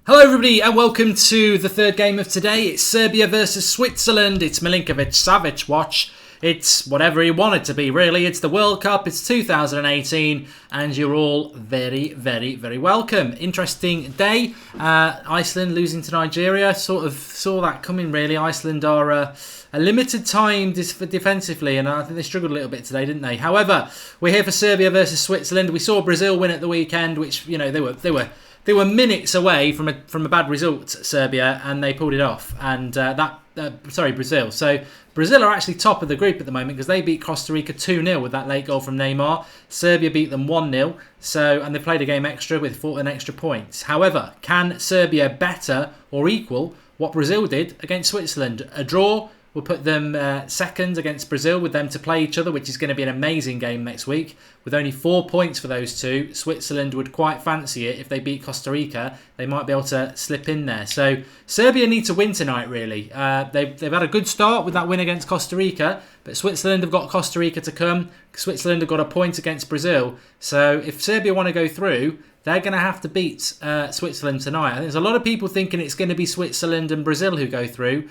Hello everybody and welcome to the third game of today. It's Serbia versus Switzerland. It's Milinkovic-Savic watch. It's whatever he wanted to be really. It's the World Cup. It's 2018 and you're all very, very, very welcome. Interesting day. Iceland losing to Nigeria. Sort of saw that coming really. Iceland are a limited time defensively and I think they struggled a little bit today, didn't they? However, we're here for Serbia versus Switzerland. We saw Brazil win at the weekend, which, you know, they were minutes away from a bad result, Serbia, and they pulled it off. And Brazil. So Brazil are actually top of the group at the moment because they beat Costa Rica 2-0 with that late goal from Neymar. Serbia beat them 1-0. And they played a game extra with an extra points. However, can Serbia better or equal what Brazil did against Switzerland? A draw will put them second against Brazil with them to play each other, which is going to be an amazing game next week. With only 4 points for those two, Switzerland would quite fancy it. If they beat Costa Rica, they might be able to slip in there. So Serbia need to win tonight, really. They've had a good start with that win against Costa Rica, but Switzerland have got Costa Rica to come. Switzerland have got a point against Brazil. So if Serbia want to go through, they're going to have to beat Switzerland tonight. I think there's a lot of people thinking it's going to be Switzerland and Brazil who go through.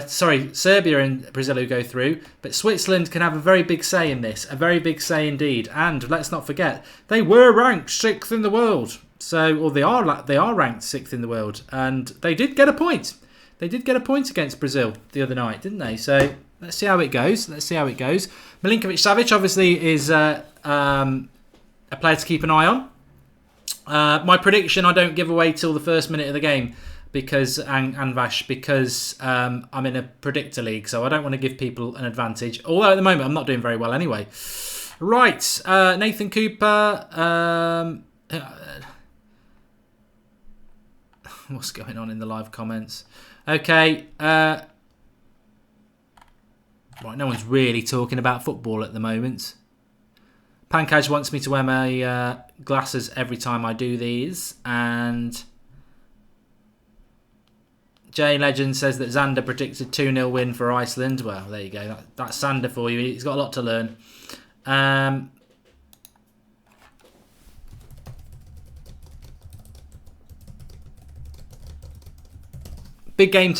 Serbia and Brazil who go through. But Switzerland can have a very big say in this. A very big say indeed. And let's not forget, they were ranked 6th in the world. They are ranked 6th in the world. And they did get a point. They did get a point against Brazil the other night, didn't they? So let's see how it goes. Milinkovic-Savic obviously is a player to keep an eye on. My prediction I don't give away till the first minute of the game because I'm in a predictor league, so I don't want to give people an advantage. Although at the moment I'm not doing very well anyway. Right, Nathan Cooper. What's going on in the live comments? Okay. Right, no one's really talking about football at the moment. Pankaj wants me to wear my glasses every time I do these. And Jay Legend says that Xander predicted 2-0 win for Iceland. Well, there you go. That's Xander for you. He's got a lot to learn. Big games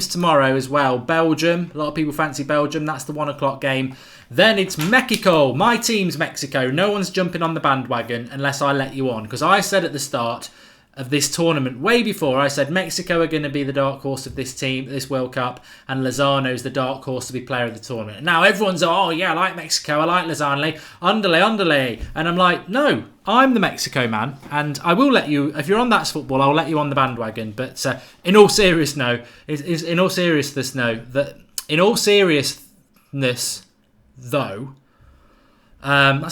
tomorrow as well. Belgium. A lot of people fancy Belgium. That's the 1 o'clock game. Then it's Mexico. My team's Mexico. No one's jumping on the bandwagon unless I let you on. Because I said at the start of this tournament, way before, I said Mexico are going to be the dark horse of this team, this World Cup, and Lozano's the dark horse to be player of the tournament. Now everyone's, oh yeah, I like Mexico, I like Lozano, underlay. And I'm like, no, I'm the Mexico man, and I will let you, if you're on That's Football, I'll let you on the bandwagon. But in all seriousness, though, that's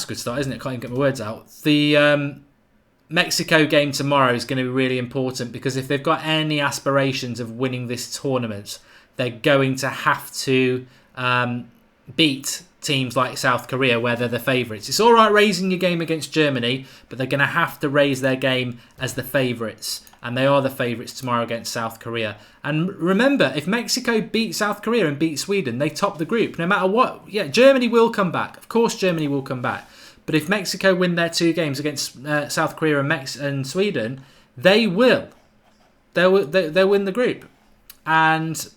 a good start, isn't it? Can't even get my words out. The Mexico game tomorrow is going to be really important because if they've got any aspirations of winning this tournament, they're going to have to beat teams like South Korea where they're the favourites. It's all right raising your game against Germany, but they're going to have to raise their game as the favourites. And they are the favourites tomorrow against South Korea. And remember, if Mexico beat South Korea and beat Sweden, they top the group. No matter what. Yeah, Germany will come back. Of course, Germany will come back. But if Mexico win their 2 games against South Korea and Sweden, they will. They'll win the group. And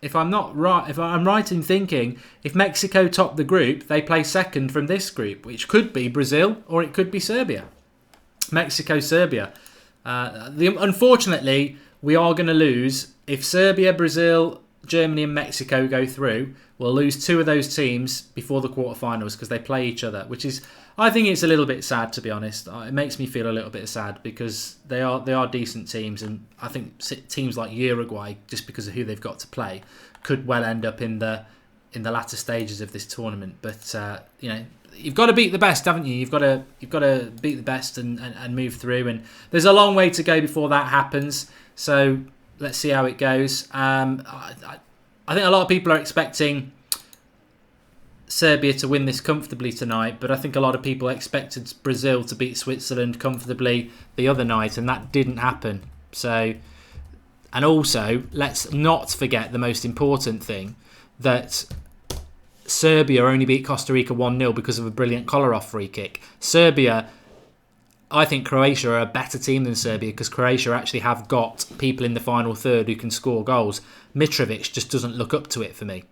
if I'm right in thinking, if Mexico top the group, they play second from this group, which could be Brazil or it could be Serbia. Mexico, Serbia. Unfortunately, we are going to lose. If Serbia, Brazil, Germany and Mexico go through, we'll lose 2 of those teams before the quarterfinals because they play each other, which is, I think it's a little bit sad, to be honest. It makes me feel a little bit sad because they are decent teams, and I think teams like Uruguay, just because of who they've got to play, could well end up in the latter stages of this tournament. But you've got to beat the best, haven't you? You've got to beat the best and move through, and there's a long way to go before that happens. So let's see how it goes. I think a lot of people are expecting Serbia to win this comfortably tonight, but I think a lot of people expected Brazil to beat Switzerland comfortably the other night, and that didn't happen. So, and also, let's not forget the most important thing, that Serbia only beat Costa Rica 1-0 because of a brilliant Kolarov free kick. Serbia I think Croatia are a better team than Serbia because Croatia actually have got people in the final third who can score goals. Mitrovic just doesn't look up to it for me.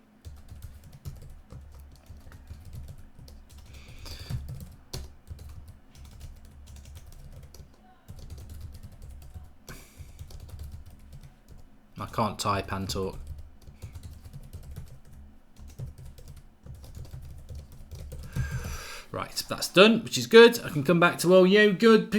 I can't type and talk. Right, that's done, which is good. I can come back to all you good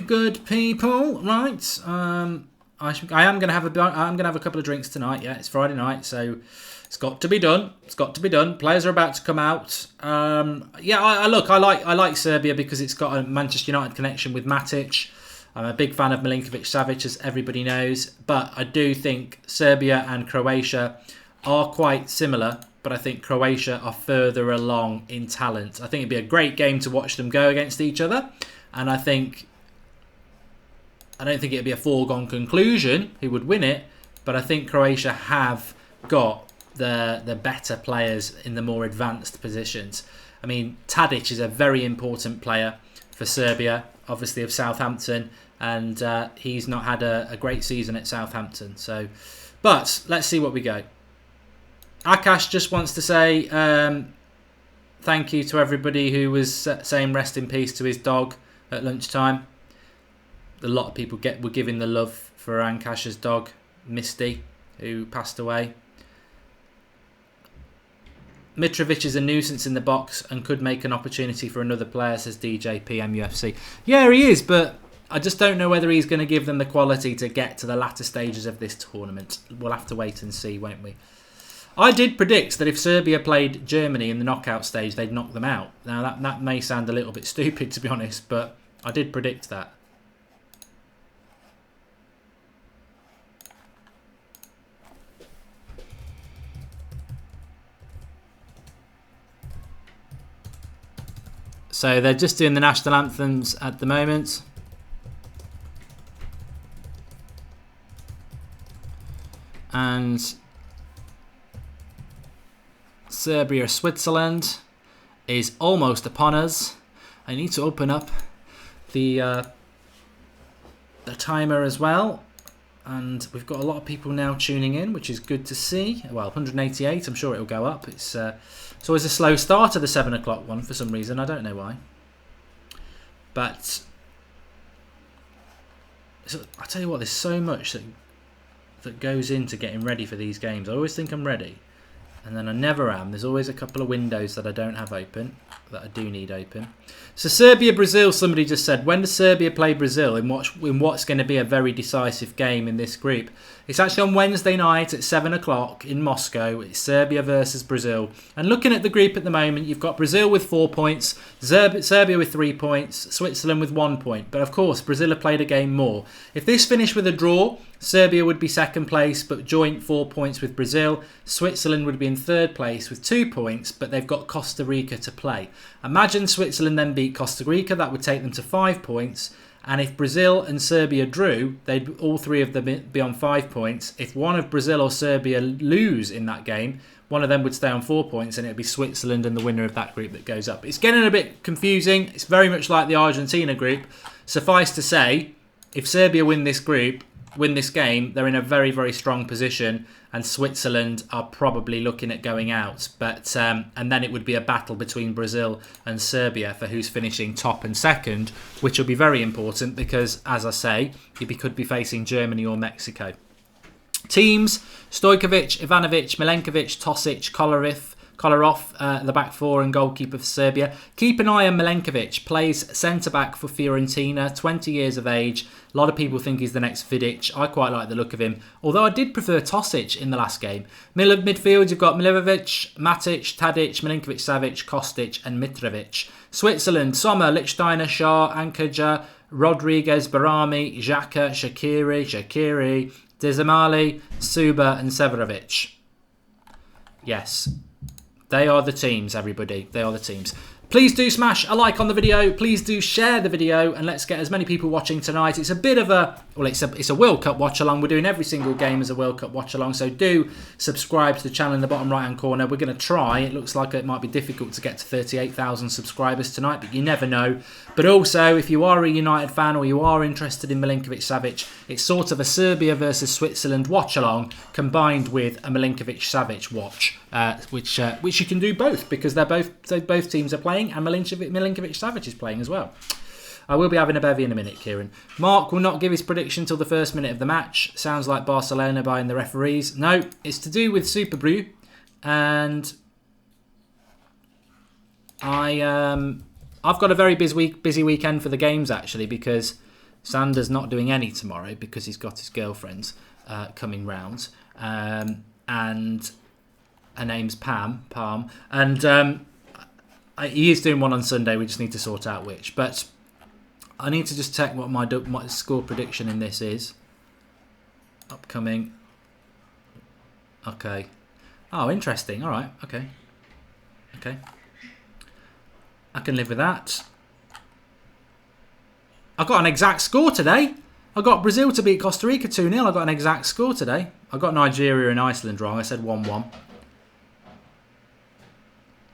people. Right, I am gonna have a couple of drinks tonight. Yeah, it's Friday night, so it's got to be done. It's got to be done. Players are about to come out. Yeah, I like Serbia because it's got a Manchester United connection with Matic. I'm a big fan of Milinkovic-Savic, as everybody knows, but I do think Serbia and Croatia are quite similar, but I think Croatia are further along in talent. I think it'd be a great game to watch them go against each other, and I don't think it'd be a foregone conclusion who would win it, but I think Croatia have got the better players in the more advanced positions. I mean, Tadic is a very important player for Serbia, obviously of Southampton, and he's not had a great season at Southampton. So, but let's see what we go. Akash just wants to say thank you to everybody who was saying rest in peace to his dog at lunchtime. A lot of people were giving the love for Akash's dog, Misty, who passed away. Mitrovic is a nuisance in the box and could make an opportunity for another player, says DJ PMUFC. Yeah, he is, but I just don't know whether he's going to give them the quality to get to the latter stages of this tournament. We'll have to wait and see, won't we? I did predict that if Serbia played Germany in the knockout stage, they'd knock them out. Now, that may sound a little bit stupid, to be honest, but I did predict that. So they're just doing the national anthems at the moment. And Serbia, Switzerland is almost upon us. I need to open up the timer as well. And we've got a lot of people now tuning in, which is good to see. Well, 188, I'm sure it'll go up. It's always a slow start of the 7 o'clock one for some reason. I don't know why. But I tell you what, there's so much that goes into getting ready for these games. I always think I'm ready, and then I never am. There's always a couple of windows that I don't have open, that I do need open. So Serbia, Brazil, somebody just said, when does Serbia play Brazil in what's going to be a very decisive game in this group? It's actually on Wednesday night at 7 o'clock in Moscow. It's Serbia versus Brazil. And looking at the group at the moment, you've got Brazil with 4 points, Serbia with 3 points, Switzerland with 1 point. But of course, Brazil have played a game more. If this finished with a draw, Serbia would be second place, but joint 4 points with Brazil. Switzerland would be in third place with 2 points, but they've got Costa Rica to play. Imagine Switzerland then beat Costa Rica. That would take them to 5 points. And if Brazil and Serbia drew, they'd all three of them be on 5 points. If one of Brazil or Serbia lose in that game, one of them would stay on 4 points, and it'd be Switzerland and the winner of that group that goes up. It's getting a bit confusing. It's very much like the Argentina group. Suffice to say, if Serbia win this game, they're in a very, very strong position, and Switzerland are probably looking at going out. But and then it would be a battle between Brazil and Serbia for who's finishing top and second, which will be very important because, as I say, you could be facing Germany or Mexico. Teams: Stojkovic, Ivanovic, Milenkovic, Tosic, Kolarov, the back four and goalkeeper for Serbia. Keep an eye on Milenkovic, plays centre-back for Fiorentina, 20 years of age. A lot of people think he's the next Vidic. I quite like the look of him, although I did prefer Tosic in the last game. Midfield, you've got Milivojevic, Matic, Tadic, Milinkovic-Savic, Kostic and Mitrovic. Switzerland: Sommer, Lichtsteiner, Schär, Ankaja, Rodriguez, Barami, Xhaka, Shaqiri, Dzemali, Suba and Severovic. Yes. They are the teams, everybody. They are the teams. Please do smash a like on the video. Please do share the video, and let's get as many people watching tonight. It's a bit of a, well, it's a World Cup watch along. We're doing every single game as a World Cup watch along, so do subscribe to the channel in the bottom right hand corner. We're going to try. It looks like it might be difficult to get to 38,000 subscribers tonight, but you never know. But also, if you are a United fan or you are interested in Milinkovic-Savic, it's sort of a Serbia versus Switzerland watch along combined with a Milinkovic-Savic watch, which you can do both because both teams are playing. And Milinkovic-Savic is playing as well. I will be having a bevy in a minute, Kieran. Mark will not give his prediction till the first minute of the match. Sounds like Barcelona buying the referees. No, it's to do with Super Brew. And I've got a very busy weekend for the games, actually, because Sander's not doing any tomorrow because he's got his girlfriends coming round. And her name's Palm. And he is doing one on Sunday. We just need to sort out which. But I need to just check what my score prediction in this is. Upcoming. Okay. Oh, interesting. All right. Okay. I can live with that. I got an exact score today. I got Brazil to beat Costa Rica 2-0. I got an exact score today. I got Nigeria and Iceland wrong. I said 1-1.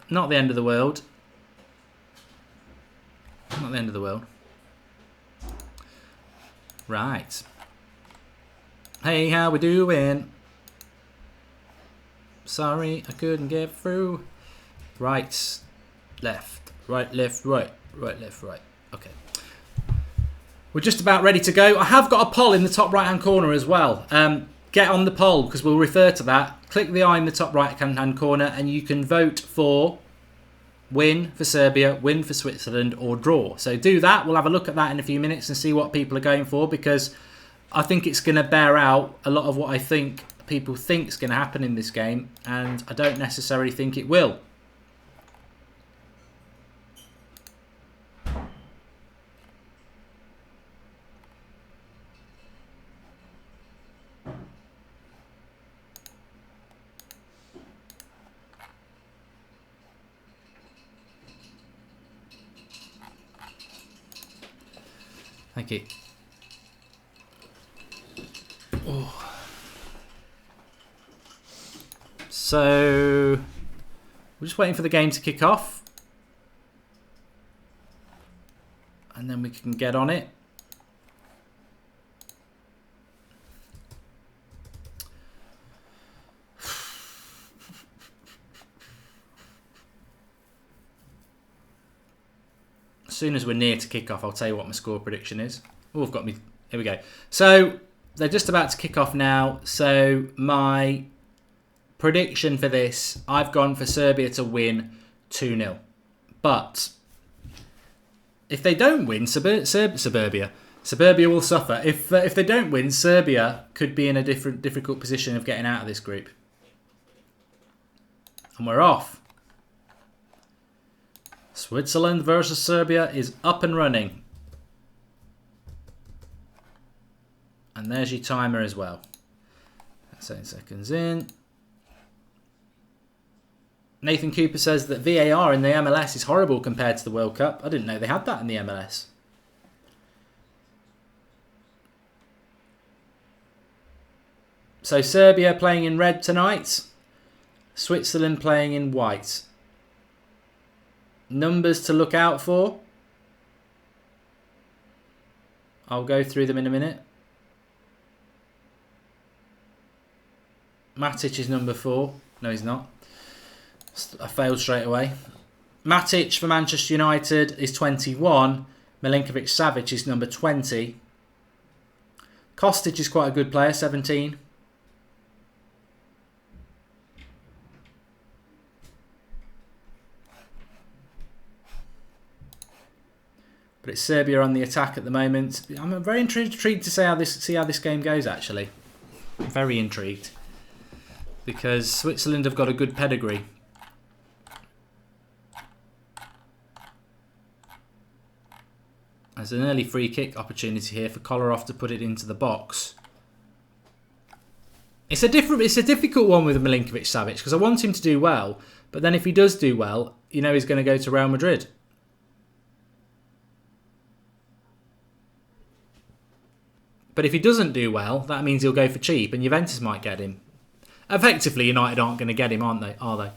Not the end of the world. Not the end of the world. Right. Hey, how we doing? Sorry, I couldn't get through. Right, left, right, left, right, right, left, right. Okay. We're just about ready to go. I have got a poll in the top right-hand corner as well. Get on the poll because we'll refer to that. Click the eye in the top right-hand corner and you can vote for win for Serbia, win for Switzerland or draw. So do that. We'll have a look at that in a few minutes and see what people are going for because I think it's going to bear out a lot of what I think people think is going to happen in this game and I don't necessarily think it will. Thank you. Oh. So, we're just waiting for the game to kick off. And then we can get on it. As soon as we're near to kick off, I'll tell you what my score prediction is. Oh, I've got me. Here we go. So they're just about to kick off now. So my prediction for this, I've gone for Serbia to win 2-0. But if they don't win, Serbia will suffer. If they don't win, Serbia could be in a difficult position of getting out of this group. And we're off. Switzerland versus Serbia is up and running. And there's your timer as well. That's 8 seconds in. Nathan Cooper says that VAR in the MLS is horrible compared to the World Cup. I didn't know they had that in the MLS. So Serbia playing in red tonight. Switzerland playing in white. Numbers to look out for. I'll go through them in a minute. Matic is number 4. No, he's not. I failed straight away. Matic for Manchester United is 21. Milinkovic-Savic is number 20. Kostic is quite a good player, 17. But it's Serbia on the attack at the moment. I'm very intrigued to see how this game goes, actually. I'm very intrigued. Because Switzerland have got a good pedigree. There's an early free kick opportunity here for Kolarov to put it into the box. It's a difficult one with Milinkovic-Savic because I want him to do well, But then if he does do well, you know he's going to go to Real Madrid. But if he doesn't do well, that means he'll go for cheap and Juventus might get him. Effectively, United aren't going to get him, aren't they? Are they?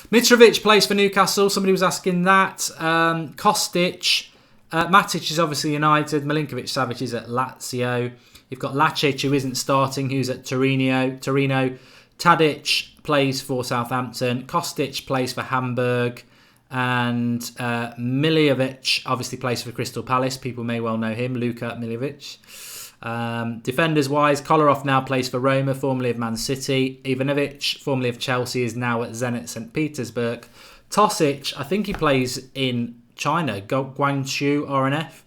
Mitrovic plays for Newcastle. Somebody was asking that. Kostic. Matic is obviously United. Milinkovic-Savic is at Lazio. You've got Lacic, who isn't starting, who's at Torino. Tadic plays for Southampton. Kostic plays for Hamburg. And Milivojevic obviously plays for Crystal Palace. People may well know him, Luka Milivojevic. Defenders-wise, Kolarov now plays for Roma, formerly of Man City. Ivanovic, formerly of Chelsea, is now at Zenit St. Petersburg. Tosic, I think he plays in China, Guangzhou RNF.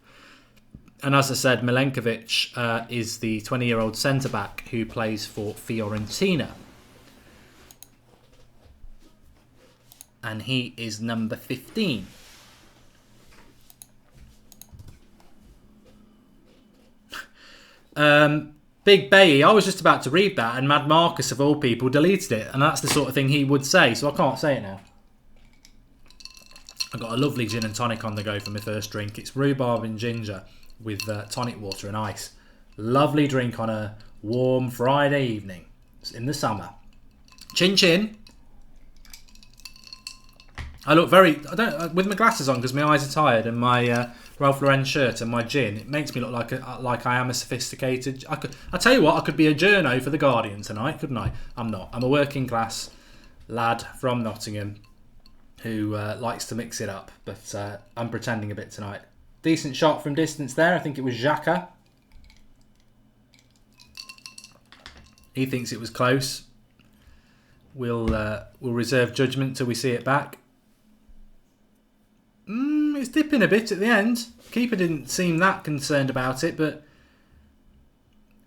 And as I said, Milenkovic is the 20-year-old centre-back who plays for Fiorentina. And he is number 15. Big Bayi, I was just about to read that and Mad Marcus of all people deleted it, and that's the sort of thing he would say, so I can't say it now. I've got a lovely gin and tonic on the go for my first drink. It's rhubarb and ginger with tonic water and ice. Lovely drink on a warm Friday evening. It's in the summer. Chin chin. I look very... with my glasses on because my eyes are tired and my Ralph Lauren shirt and my gin, it makes me look like I am a sophisticated... I tell you what, I could be a journo for The Guardian tonight, couldn't I? I'm not. I'm a working class lad from Nottingham who likes to mix it up, but I'm pretending a bit tonight. Decent shot from distance there. I think it was Xhaka. He thinks it was close. We'll reserve judgment till we see it back. It's dipping a bit at the end. Keeper didn't seem that concerned about it, but it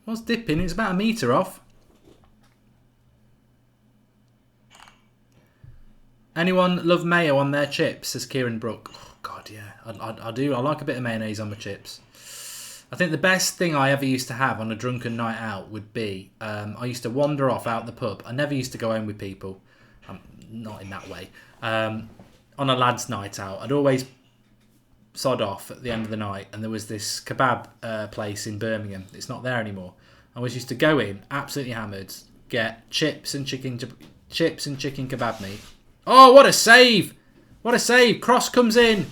was dipping. It's about a metre off. Anyone love mayo on their chips, says Kieran Brook. Oh, God, yeah. I do. I like a bit of mayonnaise on my chips. I think the best thing I ever used to have on a drunken night out would be, I used to wander off out the pub. I never used to go home with people. Not in that way. On a lad's night out, I'd always sod off at the end of the night, and there was this kebab place in Birmingham. It's not there anymore. I always used to go in, absolutely hammered, get chips and chicken kebab meat. Oh, what a save! What a save! Cross comes in.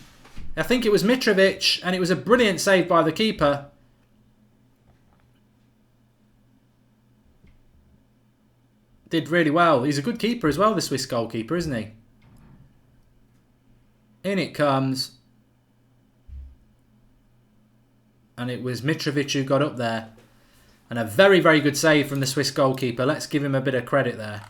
I think it was Mitrovic, and it was a brilliant save by the keeper. Did really well. He's a good keeper as well, the Swiss goalkeeper, isn't he? In it comes. And it was Mitrovic who got up there. And a very, very good save from the Swiss goalkeeper. Let's give him a bit of credit there.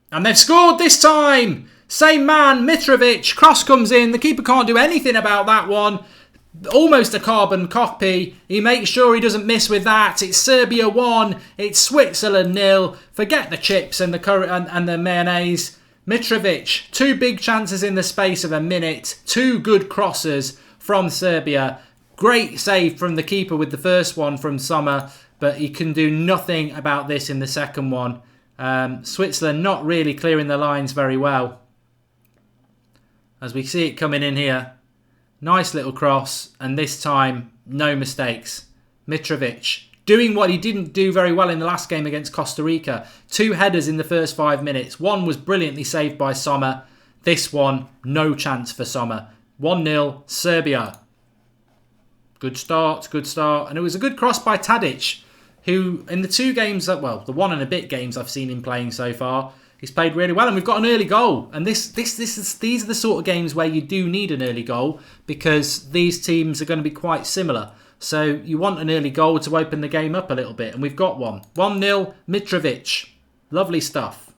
And they've scored this time! Same man, Mitrovic. Cross comes in. The keeper can't do anything about that one. Almost a carbon copy. He makes sure he doesn't miss with that. It's Serbia 1. It's Switzerland 0. Forget the chips and the curry and the mayonnaise. Mitrovic, 2 big chances in the space of a minute. 2 good crosses from Serbia. Great save from the keeper with the first one from Sommer, but he can do nothing about this in the second one. Switzerland not really clearing the lines very well. As we see it coming in here. Nice little cross, and this time, no mistakes. Mitrovic doing what he didn't do very well in the last game against Costa Rica. 2 headers in the first 5 minutes. One was brilliantly saved by Sommer. This one, no chance for Sommer. 1-0, Serbia. Good start, good start. And it was a good cross by Tadic, who in the 2 games, the 1 and a bit games I've seen him playing so far, he's played really well, and we've got an early goal. And these are the sort of games where you do need an early goal because these teams are going to be quite similar. So you want an early goal to open the game up a little bit, and we've got one. 1-0, Mitrovic. Lovely stuff.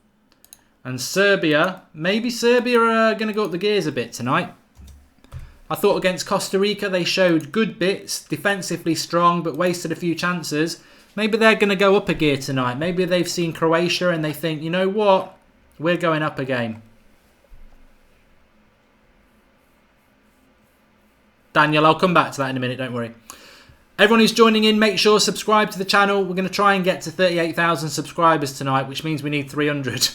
And Serbia, maybe Serbia are going to go up the gears a bit tonight. I thought against Costa Rica they showed good bits, defensively strong, but wasted a few chances. Maybe they're going to go up a gear tonight. Maybe they've seen Croatia and they think, you know what? We're going up a game. Daniel, I'll come back to that in a minute, don't worry. Everyone who's joining in, make sure subscribe to the channel. We're going to try and get to 38,000 subscribers tonight, which means we need 300.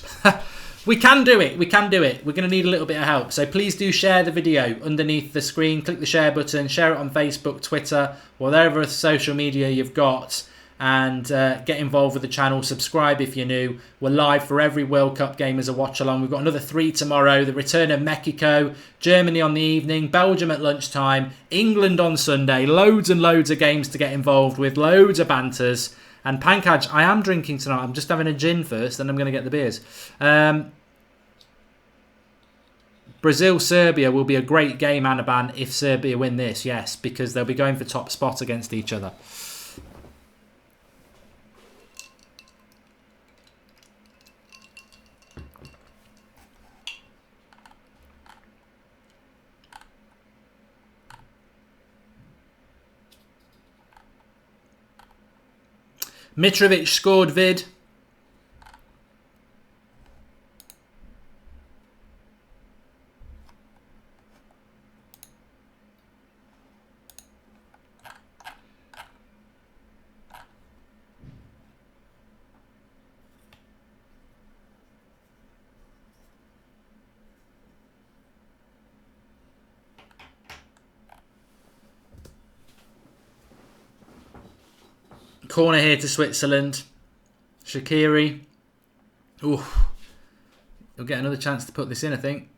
We can do it. We can do it. We're going to need a little bit of help. So please do share the video underneath the screen. Click the share button. Share it on Facebook, Twitter, whatever social media you've got. And get involved with the channel. Subscribe if you're new. We're live for every World Cup game as a watch-along. We've got another 3 tomorrow. The return of Mexico, Germany on the evening, Belgium at lunchtime, England on Sunday. Loads and loads of games to get involved with. Loads of banters. And Pankaj, I am drinking tonight. I'm just having a gin first, then I'm going to get the beers. Brazil-Serbia will be a great game, Anaban, if Serbia win this. Yes, because they'll be going for top spot against each other. Mitrovic scored vid. Corner here to Switzerland. Shaqiri. Ooh. He'll get another chance to put this in, I think.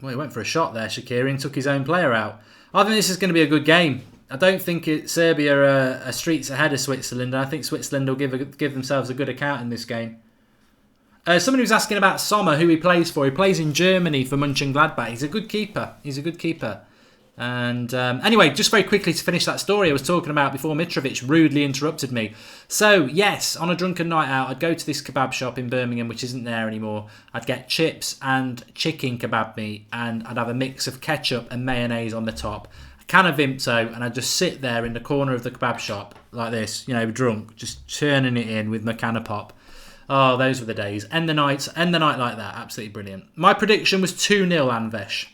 Well, he went for a shot there, Shaqiri, and took his own player out. I think this is going to be a good game. I don't think Serbia are streets ahead of Switzerland. I think Switzerland will give themselves a good account in this game. Somebody was asking about Sommer, who he plays for. He plays in Germany for Mönchengladbach. He's a good keeper. He's a good keeper. And anyway, just very quickly to finish that story I was talking about before Mitrovic rudely interrupted me. So, yes, on a drunken night out, I'd go to this kebab shop in Birmingham, which isn't there anymore. I'd get chips and chicken kebab meat, and I'd have a mix of ketchup and mayonnaise on the top, a can of Vimto, and I'd just sit there in the corner of the kebab shop like this, you know, drunk, just churning it in with my can of pop. Oh, those were the days. End the night like that. Absolutely brilliant. My prediction was 2-0 Anvesh.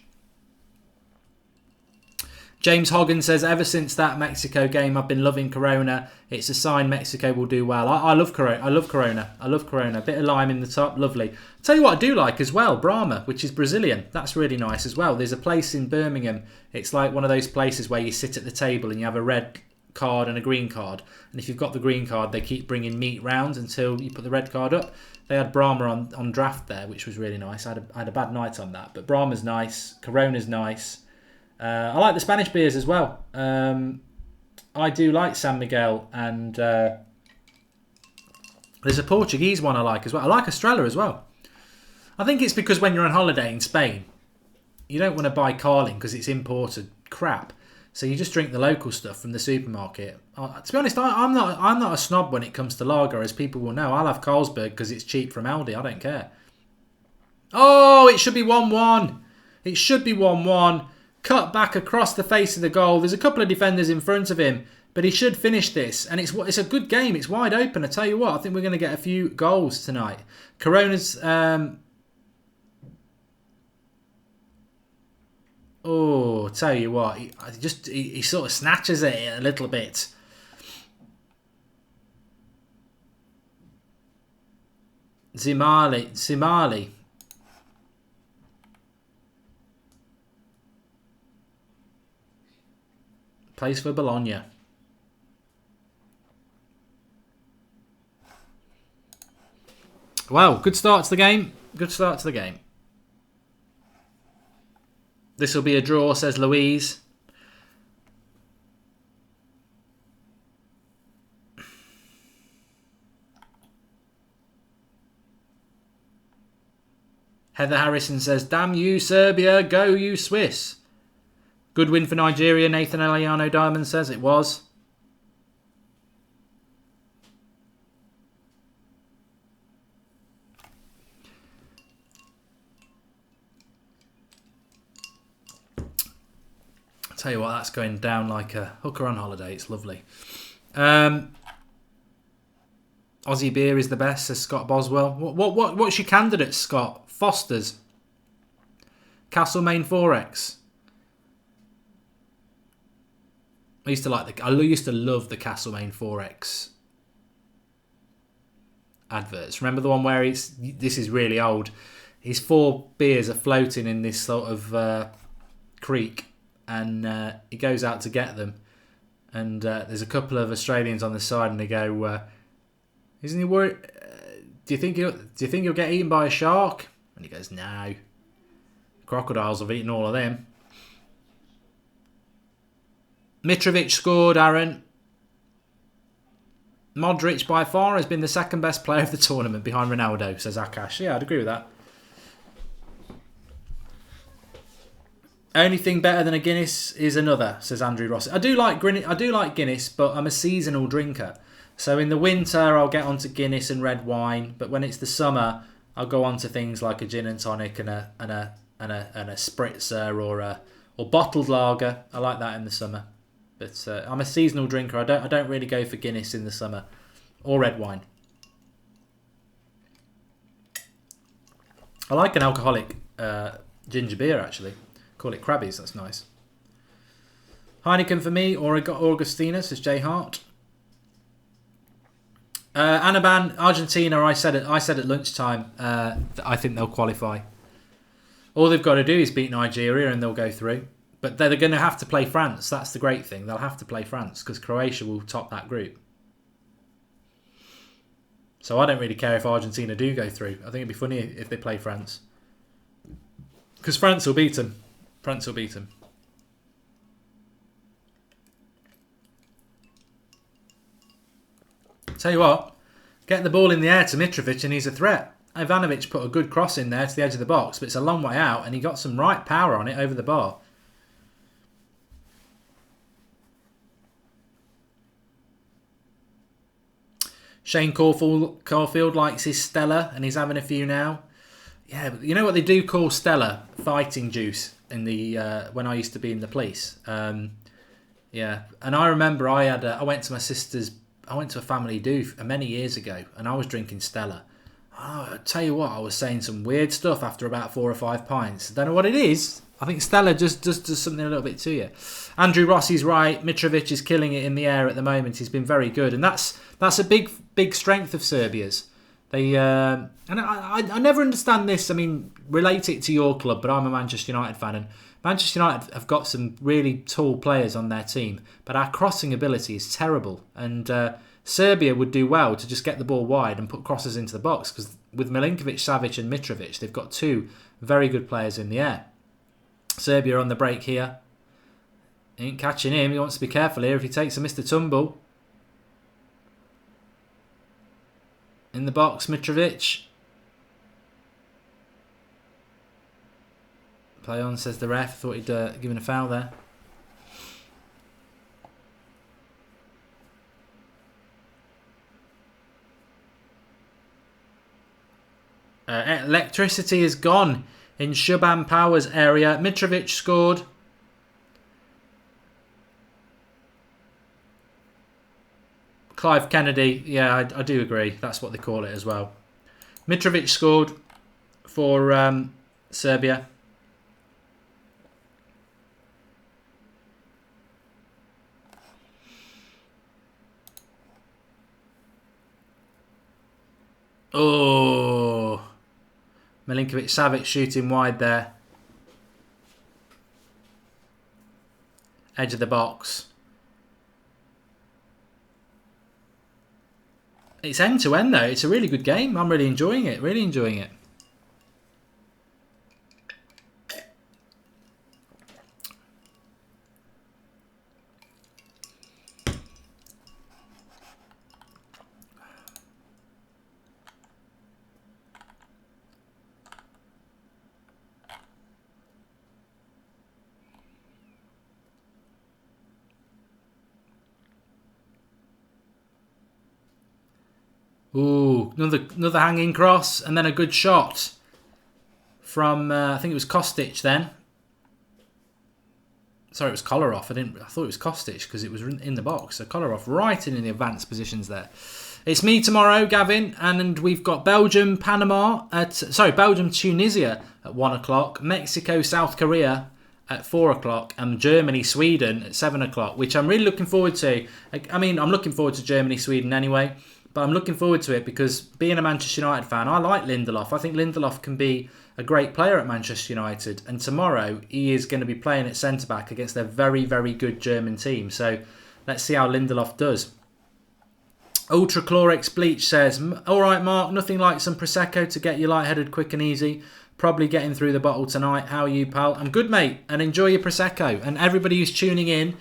James Hogan says, ever since that Mexico game, I've been loving Corona. It's a sign Mexico will do well. I love Corona. I love Corona. I love Corona. A bit of lime in the top. Lovely. I'll tell you what I do like as well. Brahma, which is Brazilian. That's really nice as well. There's a place in Birmingham. It's like one of those places where you sit at the table and you have a red card and a green card. And if you've got the green card, they keep bringing meat round until you put the red card up. They had Brahma on draft there, which was really nice. I had a bad night on that. But Brahma's nice. Corona's nice. I like the Spanish beers as well. I do like San Miguel, and there's a Portuguese one I like as well. I like Estrella as well. I think it's because when you're on holiday in Spain, you don't want to buy Carling because it's imported crap. So you just drink the local stuff from the supermarket. To be honest, I'm not a snob when it comes to lager, as people will know. I'll have Carlsberg because it's cheap from Aldi. I don't care. Oh, it should be 1-1. It should be 1-1. Cut back across the face of the goal. There's a couple of defenders in front of him, but he should finish this. And it's a good game. It's wide open. I tell you what, I think we're going to get a few goals tonight. Corona's... tell you what, he sort of snatches it a little bit. Zimali. Plays for Bologna. Wow, good start to the game. Good start to the game. This will be a draw, says Louise. Heather Harrison says, damn you, Serbia. Go you, Swiss. Good win for Nigeria, Nathan Eliano Diamond says it was. I'll tell you what, that's going down like a hooker on holiday. It's lovely. Aussie beer is the best, says Scott Boswell. What's your candidate, Scott? Foster's. Castlemaine Forex. I used to love the Castlemaine 4X adverts. Remember the one where this is really old. His 4 beers are floating in this sort of creek, and he goes out to get them. And there's a couple of Australians on the side, and they go, "Isn't he worried? Do you think he'll get eaten by a shark?" And he goes, "No, crocodiles have eaten all of them." Mitrovic scored, Aaron. Modric by far has been the second best player of the tournament behind Ronaldo, says Akash. Yeah, I'd agree with that. Only thing better than a Guinness is another, says Andrew Ross. I do like Guinness, but I'm a seasonal drinker. So in the winter, I'll get onto Guinness and red wine. But when it's the summer, I'll go on to things like a gin and tonic and a spritzer or bottled lager. I like that in the summer. But I'm a seasonal drinker. I don't really go for Guinness in the summer or red wine. I like an alcoholic ginger beer actually. Call it Krabby's. That's nice. Heineken for me or Augustina, says Jay Hart. Anaban, Argentina. I said at lunchtime. I think they'll qualify. All they've got to do is beat Nigeria and they'll go through. But they're going to have to play France. That's the great thing. They'll have to play France because Croatia will top that group. So I don't really care if Argentina do go through. I think it'd be funny if they play France. Because France will beat them. France will beat them. Tell you what, get the ball in the air to Mitrovic and he's a threat. Ivanovic put a good cross in there to the edge of the box, but it's a long way out and he got some right power on it over the bar. Shane Caulfield likes his Stella and he's having a few now. Yeah, but you know what they do call Stella? Fighting juice in the when I used to be in the police. Yeah, and I remember I went to a family do many years ago and I was drinking Stella. Oh, I tell you what, I was saying some weird stuff after about 4 or 5 pints. Don't know what it is. I think Stella just does something a little bit to you. Andrew Rossi's right. Mitrovic is killing it in the air at the moment. He's been very good, and that's a big strength of Serbia's. They and I never understand this. I mean, relate it to your club, but I'm a Manchester United fan, and Manchester United have got some really tall players on their team, but our crossing ability is terrible. And Serbia would do well to just get the ball wide and put crosses into the box because with Milinkovic, Savic, and Mitrovic, they've got 2 very good players in the air. Serbia on the break here. He ain't catching him. He wants to be careful here if he takes a Mr. Tumble. In the box, Mitrovic. Play on, says the ref. Thought he'd given a foul there. Electricity is gone in Shuban Power's area. Mitrovic scored. Clive Kennedy, yeah, I do agree. That's what they call it as well. Mitrovic scored for Serbia. Oh, Milinkovic Savic shooting wide there. Edge of the box. It's end to end though. It's a really good game. I'm really enjoying it. Really enjoying it. Ooh, another hanging cross and then a good shot from I think it was Kostic then. Sorry, it was Kolarov. I thought it was Kostic because it was in the box. So Kolarov right in the advanced positions there. It's me tomorrow, Gavin, and we've got Belgium, Tunisia at 1 o'clock, Mexico, South Korea at 4 o'clock and Germany-Sweden at 7 o'clock, which I'm really looking forward to. I mean, I'm looking forward to Germany-Sweden anyway, but I'm looking forward to it because being a Manchester United fan, I like Lindelof. I think Lindelof can be a great player at Manchester United, and tomorrow he is going to be playing at centre-back against a very, very good German team. So let's see how Lindelof does. Ultrachlorix Bleach says, alright Mark, nothing like some Prosecco to get you lightheaded quick and easy. Probably getting through the bottle tonight. How are you, pal? I'm good, mate, and enjoy your Prosecco. And everybody who's tuning in,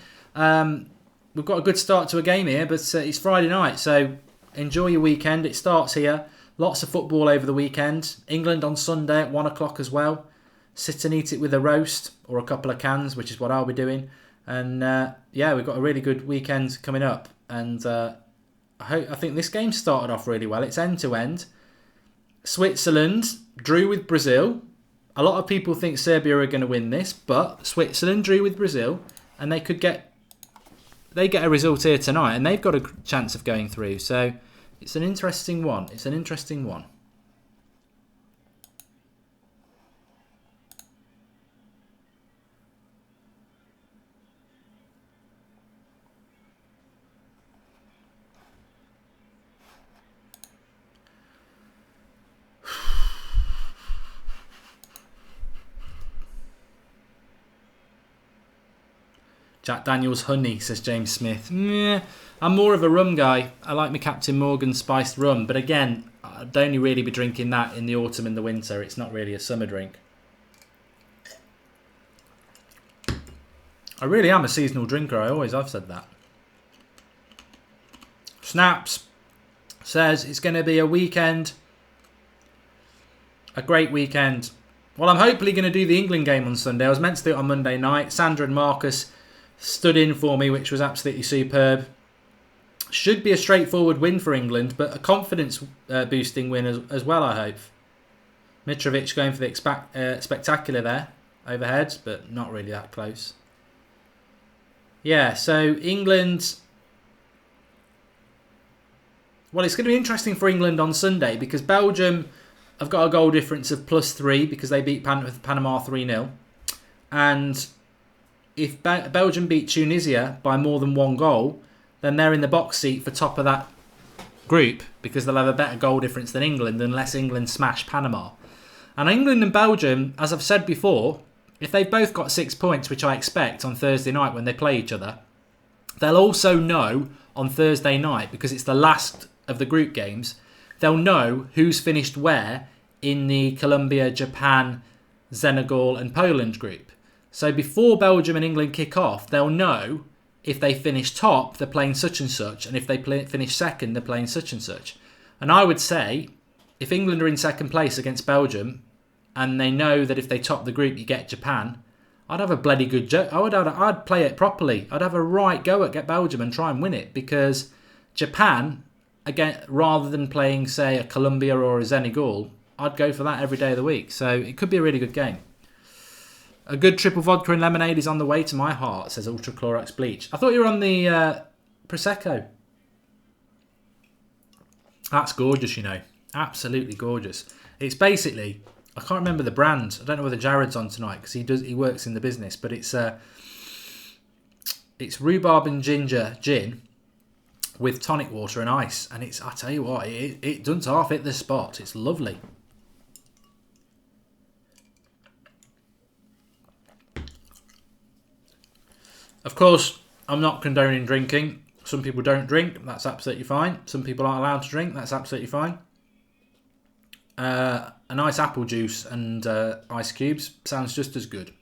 we've got a good start to a game here, but it's Friday night, so enjoy your weekend. It starts here. Lots of football over the weekend. England on Sunday at 1 o'clock as well. Sit and eat it with a roast or a couple of cans, which is what I'll be doing. And yeah, we've got a really good weekend coming up. And I think this game started off really well. It's end to end. Switzerland drew with Brazil. A lot of people think Serbia are going to win this, but Switzerland drew with Brazil, and they get a result here tonight, and they've got a chance of going through. So it's an interesting one. It's an interesting one. Jack Daniels honey, says James Smith. Meh, I'm more of a rum guy. I like my Captain Morgan spiced rum. But again, I'd only really be drinking that in the autumn and the winter. It's not really a summer drink. I really am a seasonal drinker. I've said that. Snaps says it's going to be a weekend. A great weekend. Well, I'm hopefully going to do the England game on Sunday. I was meant to do it on Monday night. Sandra and Marcus stood in for me, which was absolutely superb. Should be a straightforward win for England, but a confidence boosting win as well, I hope. Mitrovic going for the spectacular there, overhead, but not really that close. Yeah, so England... Well, it's going to be interesting for England on Sunday because Belgium have got a goal difference of +3 because they beat Panama 3-0. And if Belgium beat Tunisia by more than one goal, then they're in the box seat for top of that group because they'll have a better goal difference than England unless England smash Panama. And England and Belgium, as I've said before, if they've both got 6 points, which I expect on Thursday night when they play each other, they'll also know on Thursday night, because it's the last of the group games, they'll know who's finished where in the Colombia, Japan, Senegal and Poland group. So before Belgium and England kick off, they'll know if they finish top, they're playing such and such, and if they finish second, they're playing such and such. And I would say, if England are in second place against Belgium, and they know that if they top the group, you get Japan, I'd have a bloody good joke. I'd play it properly. I'd have a right go at get Belgium and try and win it, because Japan, again, rather than playing, say, a Colombia or a Senegal, I'd go for that every day of the week. So it could be a really good game. A good triple vodka and lemonade is on the way to my heart, says Ultrachlorix Bleach. I thought you were on the Prosecco. That's gorgeous, you know. Absolutely gorgeous. It's basically, I can't remember the brand. I don't know whether Jared's on tonight because he works in the business, but it's rhubarb and ginger gin with tonic water and ice, and I tell you what, it doesn't half hit the spot. It's lovely. Of course, I'm not condoning drinking. Some people don't drink. That's absolutely fine. Some people aren't allowed to drink. That's absolutely fine. A nice apple juice and ice cubes sounds just as good.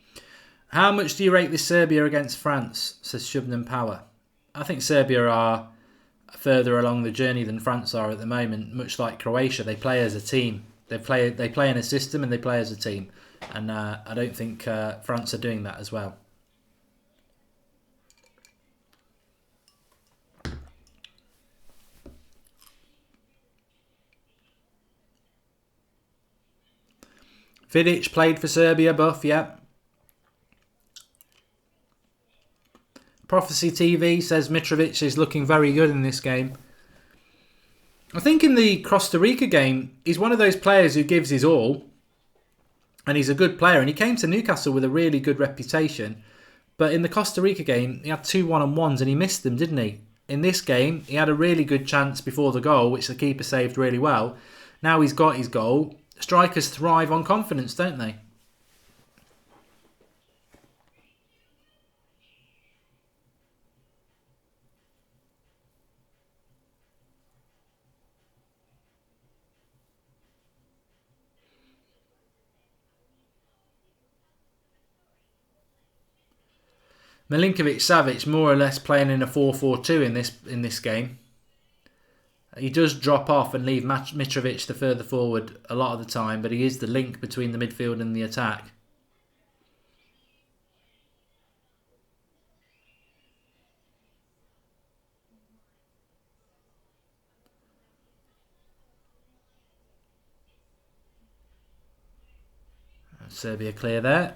How much do you rate this Serbia against France, says Shubnam Power? I think Serbia are further along the journey than France are at the moment, much like Croatia. They play as a team. They play in a system and they play as a team. And I don't think France are doing that as well. Vidic played for Serbia, Buff, yeah. Prophecy TV says Mitrovic is looking very good in this game. I think in the Costa Rica game, he's one of those players who gives his all. And he's a good player. And he came to Newcastle with a really good reputation. But in the Costa Rica game, he had 2 one-on-ones and he missed them, didn't he? In this game, he had a really good chance before the goal, which the keeper saved really well. Now he's got his goal. Strikers thrive on confidence, don't they? Milinkovic-Savic more or less playing in a 4-4-2 in this game. He does drop off and leave Mitrovic the further forward a lot of the time, but he is the link between the midfield and the attack. Serbia clear there.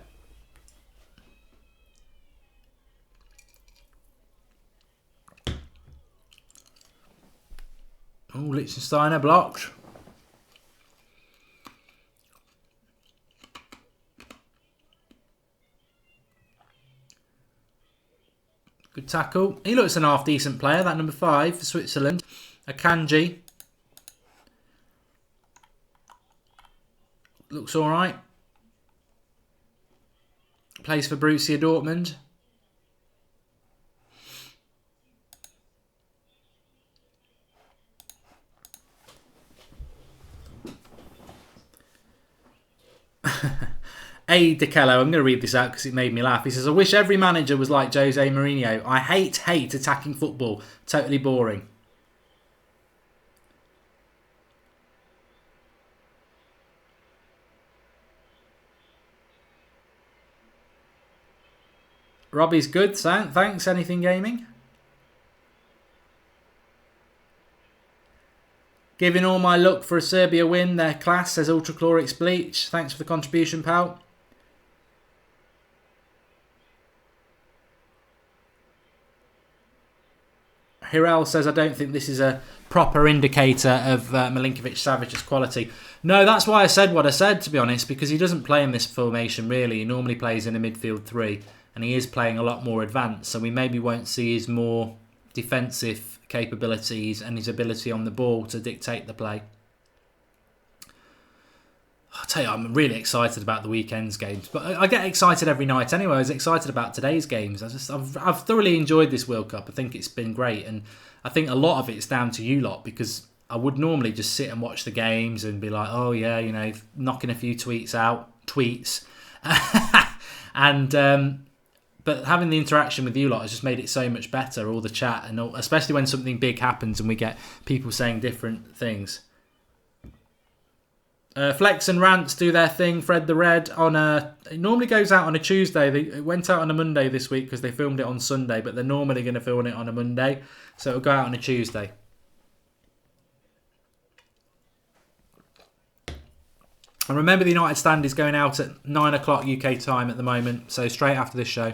Oh, Liechtensteiner blocked. Good tackle. He looks an half-decent player, that number 5 for Switzerland. Akanji. Looks alright. Plays for Borussia Dortmund. A. DeCello, I'm going to read this out because it made me laugh. He says, I wish every manager was like Jose Mourinho. I hate attacking football. Totally boring. Robbie's good, thanks. Anything Gaming? Giving all my luck for a Serbia win. Their class, says Ultrachlorix Bleach. Thanks for the contribution, pal. Hirel says, I don't think this is a proper indicator of Milinkovic-Savic's quality. No, that's why I said what I said, to be honest, because he doesn't play in this formation, really. He normally plays in a midfield 3, and he is playing a lot more advanced, so we maybe won't see his more defensive capabilities and his ability on the ball to dictate the play. I'll tell you, I'm really excited about the weekend's games, but I get excited every night anyway. I was excited about today's games. I've thoroughly enjoyed this World Cup. I think it's been great, and I think a lot of it's down to you lot, because I would normally just sit and watch the games and be like, oh yeah, you know, knocking a few tweets out, and but having the interaction with you lot has just made it so much better. All the chat, and especially when something big happens and we get people saying different things. Flex and Rants do their thing. Fred the Red on it normally goes out on a Tuesday. It went out on a Monday this week because they filmed it on Sunday, but they're normally going to film it on a Monday, so it'll go out on a Tuesday. And remember, the United Stand is going out at 9 o'clock UK time at the moment, so straight after this show.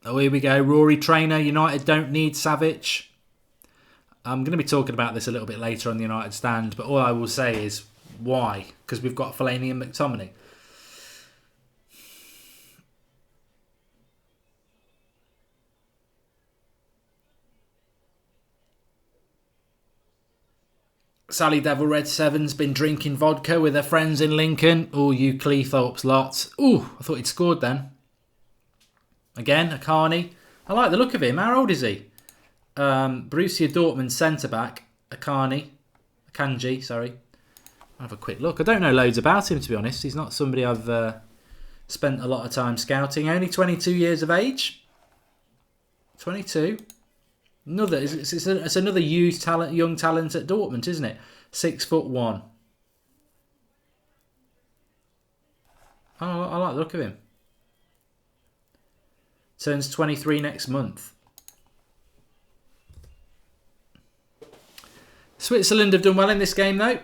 Oh, here we go. Rory Trainer, United don't need Savic. I'm going to be talking about this a little bit later on the United Stand, but all I will say is why? Because we've got Fellaini and McTominay. Sally Devil Red 7's been drinking vodka with her friends in Lincoln. Oh, you Cleethorpes lot. Ooh, I thought he'd scored then. Again, Akani. I like the look of him. How old is he? Borussia Dortmund centre-back, Akanji, sorry. I'll have a quick look. I don't know loads about him, to be honest. He's not somebody I've spent a lot of time scouting. Only 22 years of age. 22. It's another young talent at Dortmund, isn't it? 6'1". Oh, I like the look of him. Turns 23 next month. Switzerland have done well in this game, though.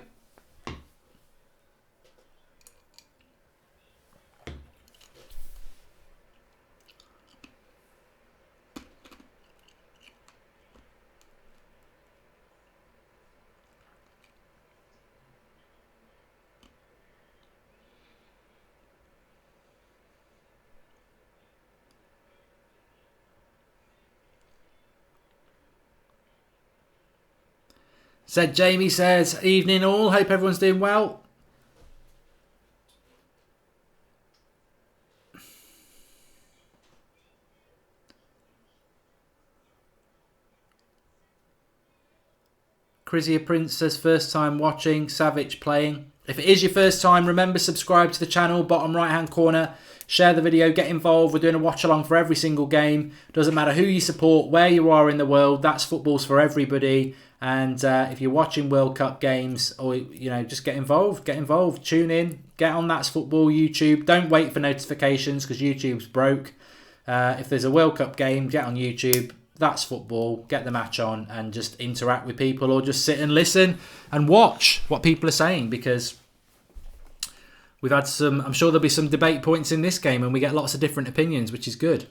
Said Jamie says, evening all, hope everyone's doing well. Crizia Prince says, first time watching, Savage playing. If it is your first time, remember subscribe to the channel, bottom right hand corner. Share the video, get involved. We're doing a watch along for every single game. Doesn't matter who you support, where you are in the world. That's football's for everybody. And if you're watching World Cup games, or just get involved. Get involved. Tune in. Get on That's Football YouTube. Don't wait for notifications because YouTube's broke. If there's a World Cup game, get on YouTube. That's Football. Get the match on and just interact with people, or just sit and listen and watch what people are saying, because we've had some, I'm sure there'll be some debate points in this game and we get lots of different opinions, which is good.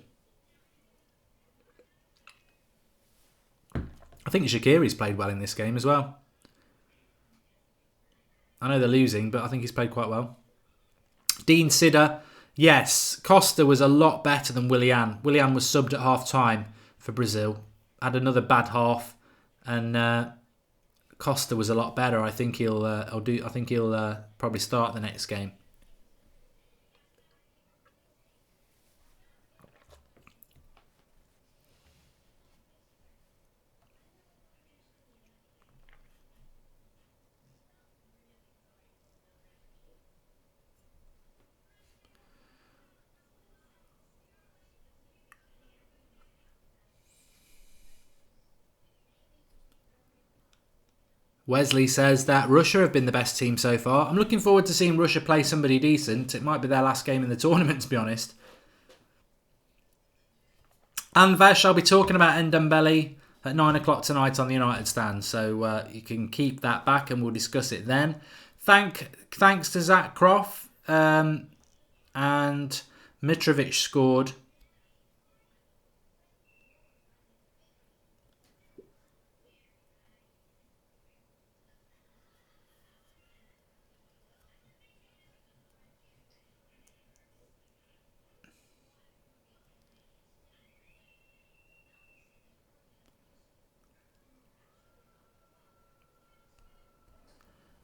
I think Shaqiri's played well in this game as well. I know they're losing, but I think he's played quite well. Dean Sidder, yes, Costa was a lot better than Willian. Willian was subbed at half time for Brazil. Had another bad half, and Costa was a lot better. I think he'll probably start the next game. Wesley says that Russia have been the best team so far. I'm looking forward to seeing Russia play somebody decent. It might be their last game in the tournament, to be honest. Anvesh, I'll be talking about Ndombele at 9 o'clock tonight on the United Stand. So you can keep that back and we'll discuss it then. Thanks to Zach Croft. And Mitrovic scored.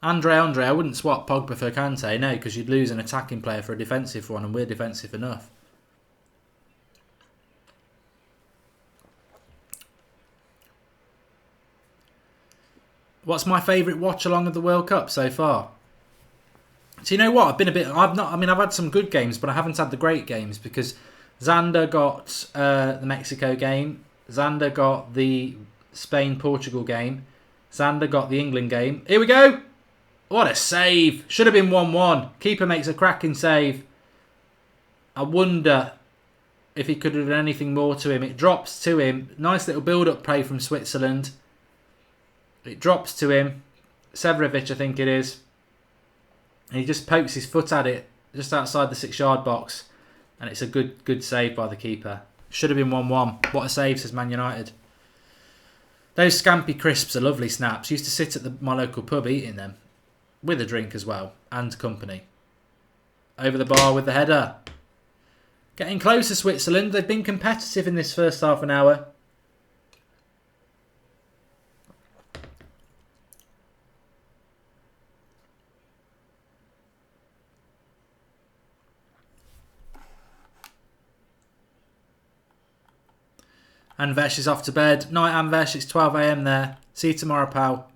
Andre, I wouldn't swap Pogba for Kante, no, because you'd lose an attacking player for a defensive one, and we're defensive enough. What's my favourite watch along of the World Cup so far? So you know what? I've had some good games, but I haven't had the great games, because Xander got the Mexico game, Xander got the Spain-Portugal game, Xander got the England game. Here we go! What a save. Should have been 1-1. Keeper makes a cracking save. I wonder if he could have done anything more to him. It drops to him. Nice little build-up play from Switzerland. It drops to him. Severovic, I think it is. And he just pokes his foot at it just outside the 6-yard box. And it's a good save by the keeper. Should have been 1-1. What a save, says Man United. Those Scampi crisps are lovely snaps. Used to sit at my local pub eating them. With a drink as well, and company. Over the bar with the header. Getting closer, Switzerland. They've been competitive in this first half an hour. Anvesh is off to bed. Night, Anvesh. It's 12 AM there. See you tomorrow, pal.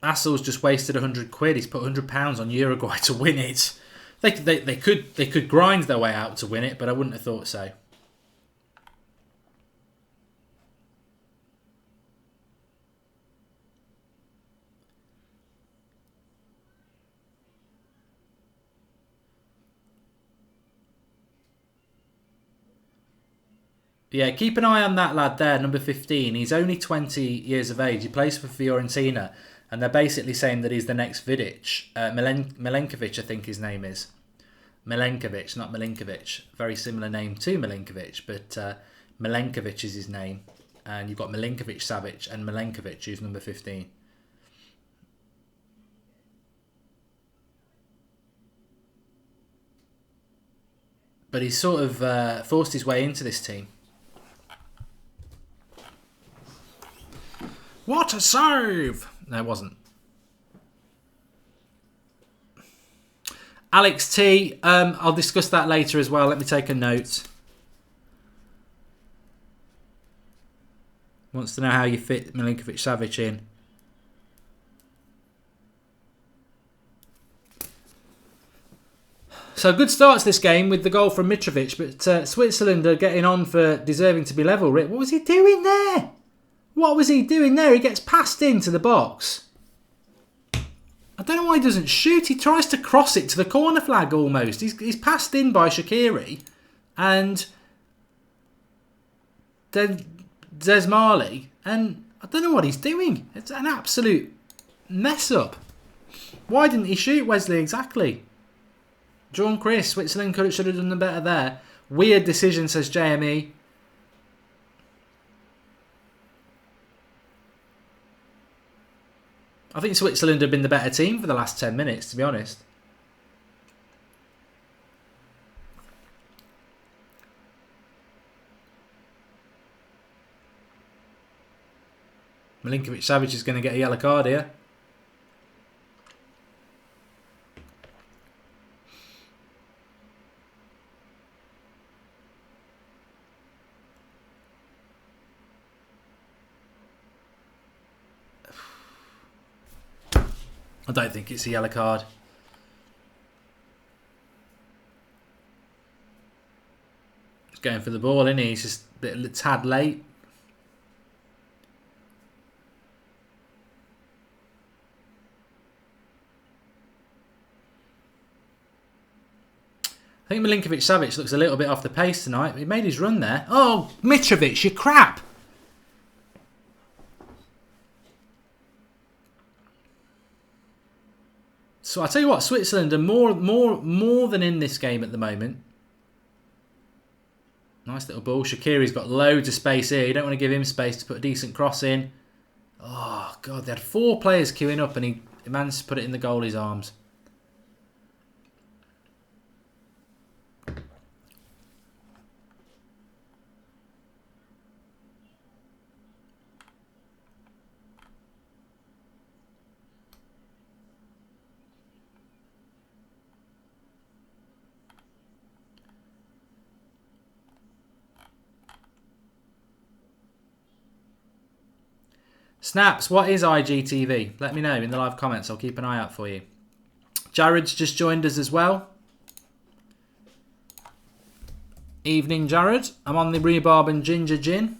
Assel's just wasted 100 quid. He's put £100 on Uruguay to win it. They could grind their way out to win it, but I wouldn't have thought so. Yeah, keep an eye on that lad there, number 15. He's only 20 years of age. He plays for Fiorentina. And they're basically saying that he's the next Vidic. Milenkovic, I think his name is. Milenkovic, not Milinkovic. Very similar name to Milinkovic, but Milenkovic is his name. And you've got Milinkovic, Savic, and Milenkovic, who's number 15. But he's sort of forced his way into this team. What a save! No, it wasn't. Alex T, I'll discuss that later as well. Let me take a note. Wants to know how you fit Milinkovic-Savic in. So good start to this game with the goal from Mitrovic, but Switzerland are getting on for deserving to be level. What was he doing there? What was he doing there? He gets passed into the box. I don't know why he doesn't shoot. He tries to cross it to the corner flag almost. He's passed in by Shaqiri. And then Zesmali. And I don't know what he's doing. It's an absolute mess up. Why didn't he shoot Wesley exactly? John Chris, Switzerland should have done them better there. Weird decision, says JME. I think Switzerland have been the better team for the last 10 minutes, to be honest. Milinkovic-Savic is going to get a yellow card here. I don't think it's a yellow card. He's going for the ball, isn't he? He's just a tad late. I think Milinkovic-Savic looks a little bit off the pace tonight. He made his run there. Oh, Mitrovic, you crap! So I tell you what, Switzerland are more than in this game at the moment. Nice little ball. Shaqiri's got loads of space here. You don't want to give him space to put a decent cross in. Oh God, they had 4 players queuing up, and he managed to put it in the goalie's arms. Snaps, what is IGTV? Let me know in the live comments. I'll keep an eye out for you. Jared's just joined us as well. Evening, Jared. I'm on the rhubarb and ginger gin.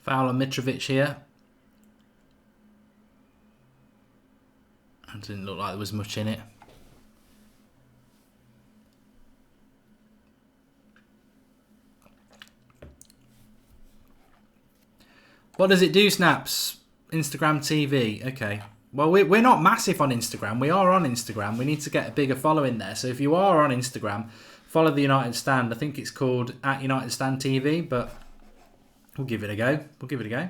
Foul on Mitrovic here. It didn't look like there was much in it. What does it do, Snaps? Instagram TV. Okay. Well, we're not massive on Instagram. We are on Instagram. We need to get a bigger following there. So if you are on Instagram, follow the United Stand. I think it's called @UnitedStandTV, but we'll give it a go. We'll give it a go.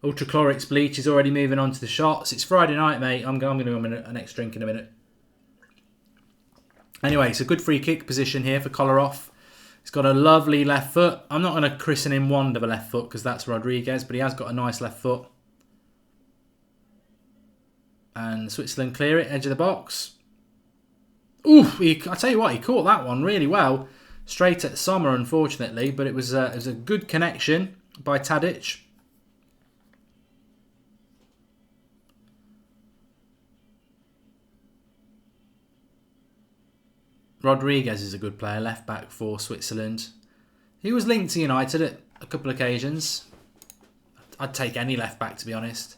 Ultrachlorix Bleach is already moving on to the shots. It's Friday night, mate. I'm going to have a next drink in a minute. Anyway, it's a good free kick position here for Kolarov. He's got a lovely left foot. I'm not going to christen him Wand of a left foot because that's Rodriguez, but he has got a nice left foot. And Switzerland clear it, edge of the box. Ooh, I tell you what, he caught that one really well. Straight at Sommer, unfortunately, but it was a good connection by Tadic. Rodriguez is a good player, left back for Switzerland. He was linked to United at a couple of occasions. I'd take any left back, to be honest.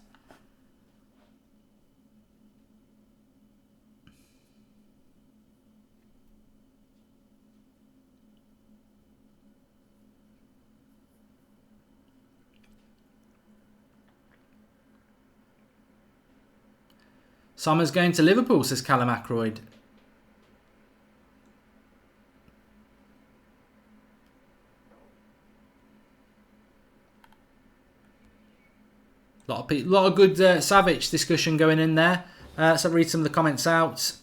Sommer's going to Liverpool, says Callum Ackroyd. A lot of good Savic discussion going in there. So I'll read some of the comments out.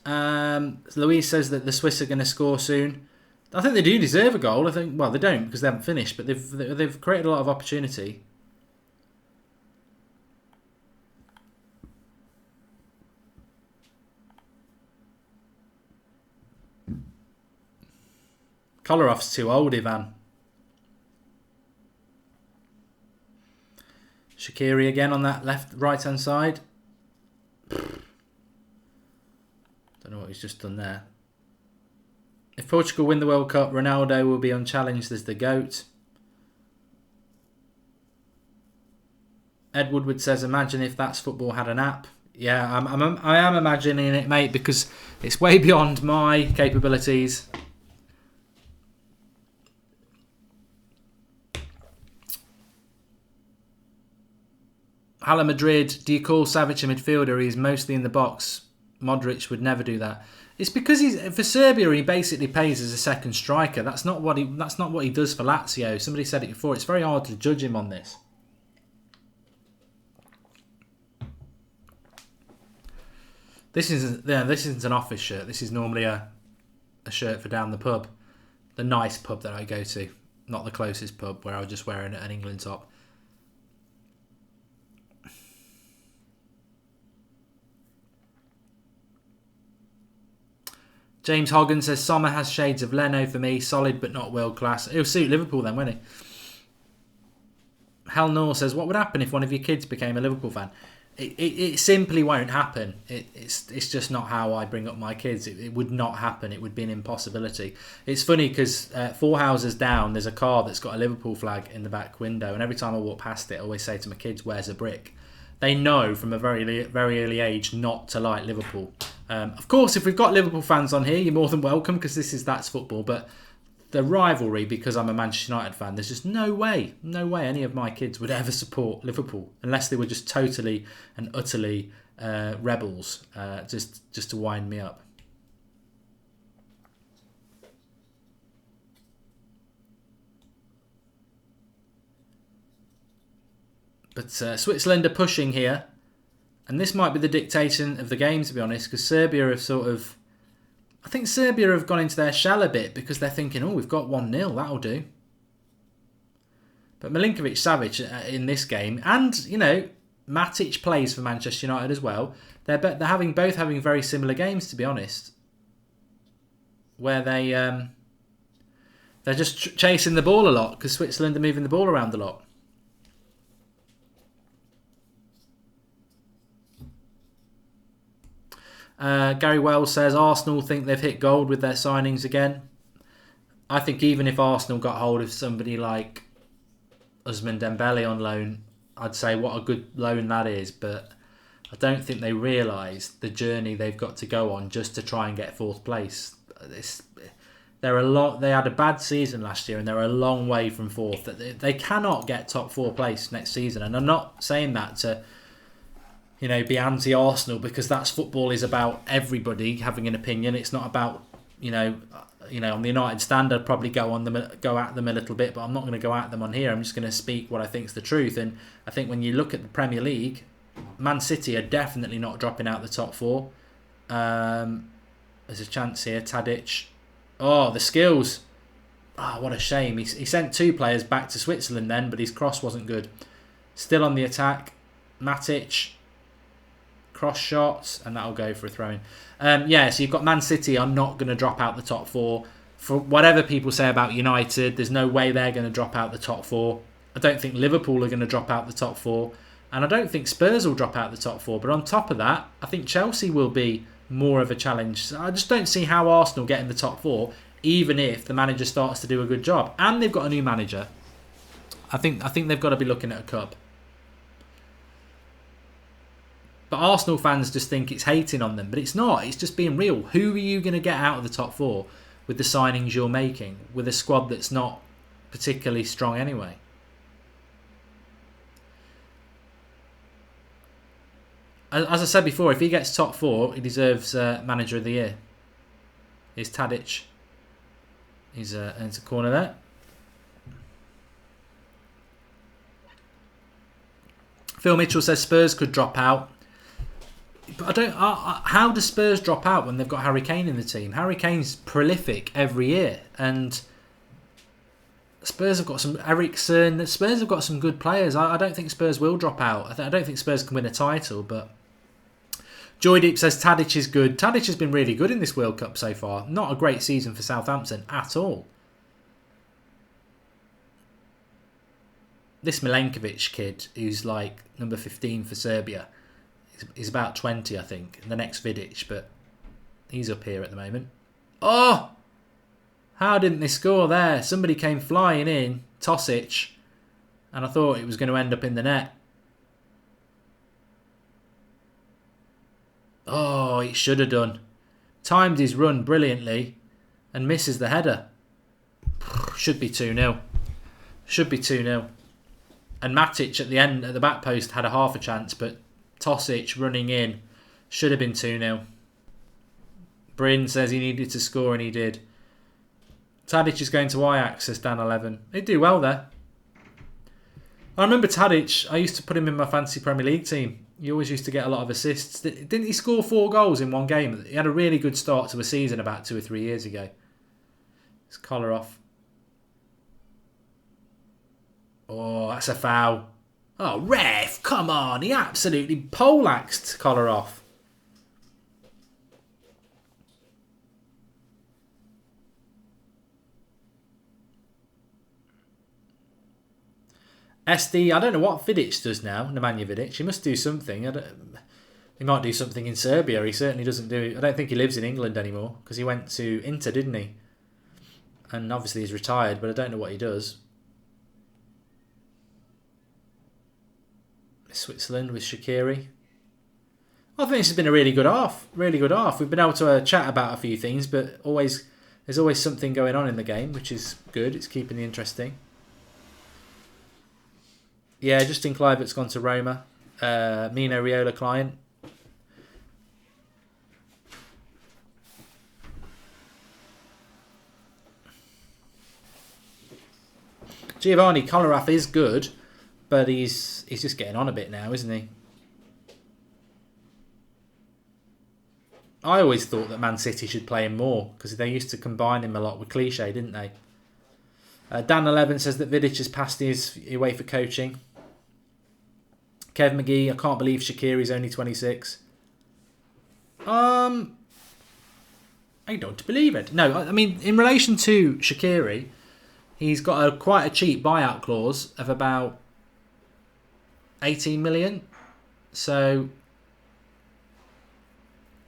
Louise says that the Swiss are going to score soon. I think they do deserve a goal. I think, well, they don't because they haven't finished, but they've created a lot of opportunity. Kolarov's too old, Ivan. Shaqiri again on that right hand side. Don't know what he's just done there. If Portugal win the World Cup, Ronaldo will be unchallenged as the GOAT. Ed Woodward says, imagine if That's Football had an app. Yeah, I am imagining it, mate, because it's way beyond my capabilities. Hala Madrid, do you call Savic a midfielder? He's mostly in the box. Modric would never do that. It's because for Serbia he basically plays as a second striker. That's not what he does for Lazio. Somebody said it before. It's very hard to judge him on this. This isn't an office shirt. This is normally a shirt for down the pub, the nice pub that I go to, not the closest pub where I was just wearing an England top. James Hogan says, Sommer has shades of Leno for me. Solid but not world class. He'll suit Liverpool then, won't he? Hal Noor says, what would happen if one of your kids became a Liverpool fan? It simply won't happen. It's just not how I bring up my kids. It would not happen. It would be an impossibility. It's funny because 4 houses down, there's a car that's got a Liverpool flag in the back window. And every time I walk past it, I always say to my kids, where's a brick? They know from a very early age not to like Liverpool. Of course, if we've got Liverpool fans on here, you're more than welcome because That's Football. But the rivalry, because I'm a Manchester United fan, there's just no way any of my kids would ever support Liverpool unless they were just totally and utterly rebels, just to wind me up. But Switzerland are pushing here. And this might be the dictation of the game, to be honest, because Serbia have I think Serbia have gone into their shell a bit because they're thinking, oh, we've got 1-0, that'll do. But Milinkovic-Savic in this game, and, Matic plays for Manchester United as well. They're both having very similar games, to be honest, where they're just chasing the ball a lot because Switzerland are moving the ball around a lot. Gary Wells says Arsenal think they've hit gold with their signings again. I think even if Arsenal got hold of somebody like Ousmane Dembele on loan, I'd say what a good loan that is, but I don't think they realise the journey they've got to go on just to try and get 4th place. They had a bad season last year and they're a long way from 4th. They cannot get top 4 place next season, and I'm not saying that to be anti-Arsenal because That's Football is about everybody having an opinion. It's not about, on the United stand, I'd probably go at them a little bit, but I'm not going to go at them on here. I'm just going to speak what I think is the truth. And I think when you look at the Premier League, Man City are definitely not dropping out the top 4. There's a chance here. Tadic. Oh, the skills. Oh, what a shame. He sent 2 players back to Switzerland then, but his cross wasn't good. Still on the attack. Matic. cross shots, and that'll go for a throw-in. Yeah, so you've got Man City are not going to drop out the top 4. For whatever people say about United, there's no way they're going to drop out the top 4. I don't think Liverpool are going to drop out the top 4. And I don't think Spurs will drop out the top 4. But on top of that, I think Chelsea will be more of a challenge. So I just don't see how Arsenal get in the top 4, even if the manager starts to do a good job. And they've got a new manager. I think they've got to be looking at a cup. But Arsenal fans just think it's hating on them. But it's not. It's just being real. Who are you going to get out of the top 4 with the signings you're making? With a squad that's not particularly strong anyway. As I said before, if he gets top 4, he deserves Manager of the Year. Here's Tadic. He's into corner there. Phil Mitchell says Spurs could drop out. But I don't. How do Spurs drop out when they've got Harry Kane in the team? Harry Kane's prolific every year, and Spurs have got some Eriksen. Spurs have got some good players. I don't think Spurs will drop out. I don't think Spurs can win a title. But Joy Deep says Tadic is good. Tadic has been really good in this World Cup so far. Not a great season for Southampton at all. This Milenkovic kid, who's like number 15 for Serbia, he's about 20, I think. The next Vidic, but he's up here at the moment. Oh! How didn't they score there? Somebody came flying in, Tosic, and I thought it was going to end up in the net. Oh, it should have done. Timed his run brilliantly and misses the header. Should be 2-0. Should be 2-0. And Matic at the end, at the back post, had a half a chance, but Tosic running in should have been 2-0. Bryn says he needed to score and he did. Tadic is going to Ajax, says Dan 11. He'd do well there. I remember Tadic, I used to put him in my fantasy Premier League team. He always used to get a lot of assists. Didn't he score 4 goals in one game? He had a really good start to a season about 2 or 3 years ago. His collar off. Oh, that's a foul. Oh, ref, come on. He absolutely poleaxed collar off. SD, I don't know what Vidic does now, Nemanja Vidic. He must do something. He might do something in Serbia. He certainly doesn't do... I don't think he lives in England anymore because he went to Inter, didn't he? And obviously he's retired, but I don't know what he does. Switzerland with Shaqiri. I think this has been a really good half. Really good half. We've been able to chat about a few things, but there's always something going on in the game, which is good. It's keeping it interesting. Yeah, Justin Kluivert's gone to Roma. Mino Raiola client. Giovanni Kolarov is good, but he's just getting on a bit now, isn't he? I always thought that Man City should play him more because they used to combine him a lot with Cliche, didn't they? Dan 11 says that Vidic has passed his way for coaching. Kev McGee, I can't believe Shaqiri's only 26. I don't believe it. No, I mean, in relation to Shaqiri, he's got quite a cheap buyout clause of about 18 million. So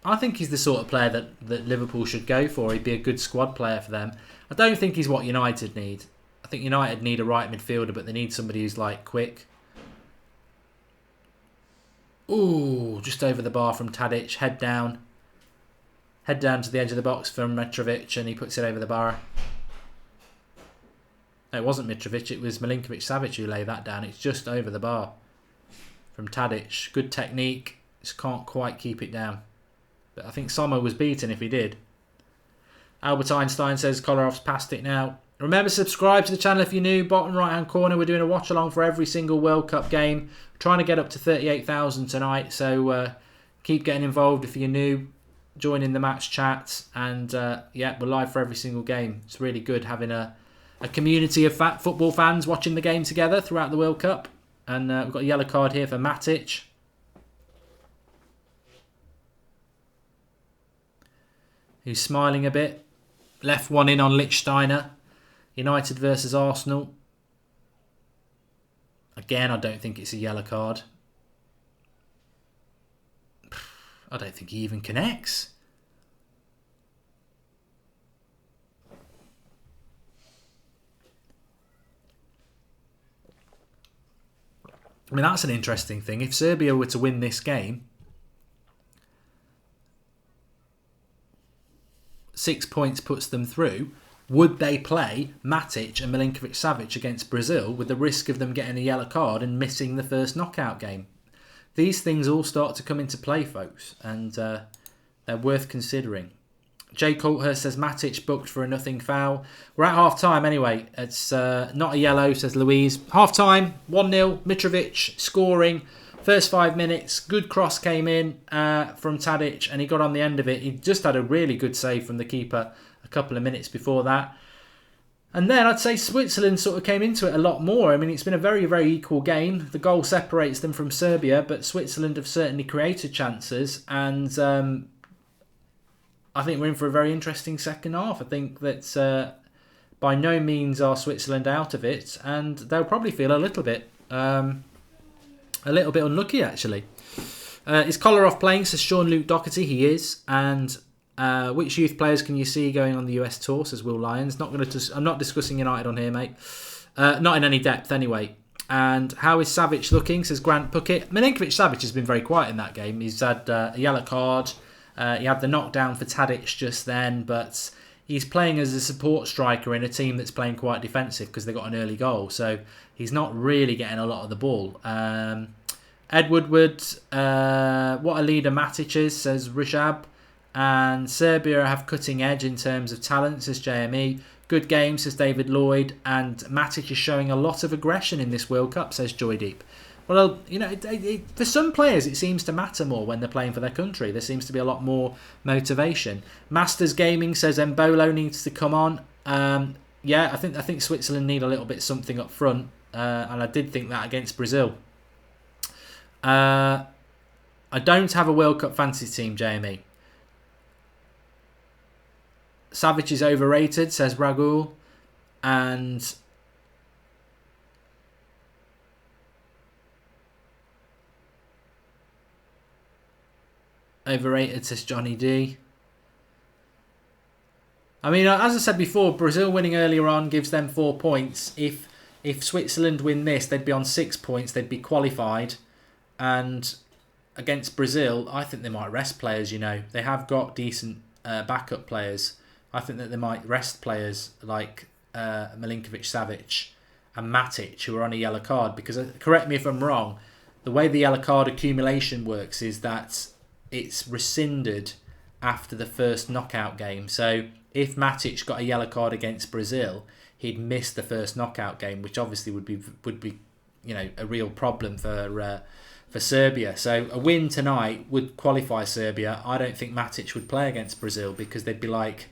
I think he's the sort of player that Liverpool should go for. He'd be a good squad player for them. I don't think he's what United need. I think United need a right midfielder, but they need somebody who's like quick. Ooh, just over the bar from Tadic. Head down to the edge of the box from Mitrovic, and he puts it over the bar. No, it wasn't Mitrovic, it was Milinkovic-Savic who laid that down. It's just over the bar from Tadic. Good technique, just can't quite keep it down. But I think Sommer was beaten if he did. Albert Einstein says Kolarov's passed it now. Remember, subscribe to the channel if you're new. Bottom right hand corner, we're doing a watch along for every single World Cup game. We're trying to get up to 38,000 tonight, so keep getting involved if you're new. Join in the match chat, and yeah, we're live for every single game. It's really good having a community of football fans watching the game together throughout the World Cup. And we've got a yellow card here for Matic. who's smiling a bit. Left one in on Lichtsteiner. United versus Arsenal. Again, I don't think it's a yellow card. I don't think he even connects. I mean, that's an interesting thing. If Serbia were to win this game, 6 points puts them through. Would they play Matic and Milinkovic-Savic against Brazil with the risk of them getting a yellow card and missing the first knockout game? These things all start to come into play, folks, and they're worth considering. Jay Coulthurst says Matic booked for a nothing foul. We're at half-time anyway. It's not a yellow, says Louise. Half-time, 1-0, Mitrovic scoring. First 5 minutes, good cross came in from Tadic and he got on the end of it. He just had a really good save from the keeper a couple of minutes before that. And then I'd say Switzerland sort of came into it a lot more. I mean, it's been a very, very equal game. The goal separates them from Serbia, but Switzerland have certainly created chances. And I think we're in for a very interesting second half. I think that by no means are Switzerland out of it, and they'll probably feel a little bit unlucky, actually. Is Kolarov playing, says Sean-Luke Doherty? He is. And which youth players can you see going on the US tour, says Will Lyons? I'm not discussing United on here, mate. Not in any depth, anyway. And how is Savic looking, says Grant Puckett? Milinkovic-Savic has been very quiet in that game. He's had a yellow card. He had the knockdown for Tadic just then, but he's playing as a support striker in a team that's playing quite defensive because they got an early goal. So he's not really getting a lot of the ball. Ed Woodward, what a leader Matic is, says Rishab. And Serbia have cutting edge in terms of talent, says JME. Good game, says David Lloyd. And Matic is showing a lot of aggression in this World Cup, says Joy Deep. Well, you know, for some players it seems to matter more when they're playing for their country. There seems to be a lot more motivation. Masters Gaming says Embolo needs to come on. Yeah, I think Switzerland need a little bit something up front, and I did think that against Brazil. I don't have a World Cup fantasy team, JME. Savic is overrated, says Ragul, and overrated, says Johnny D. I mean, as I said before, Brazil winning earlier on gives them 4 points. If Switzerland win this, they'd be on 6 points. They'd be qualified. And against Brazil, I think they might rest players, you know. They have got decent backup players. I think that they might rest players like Milinkovic-Savic and Matic, who are on a yellow card. Because, correct me if I'm wrong, the way the yellow card accumulation works is that it's rescinded after the first knockout game. So if Matic got a yellow card against Brazil, he'd miss the first knockout game, which obviously would be you know, a real problem for Serbia. So a win tonight would qualify Serbia. I don't think Matic would play against Brazil because they'd be like,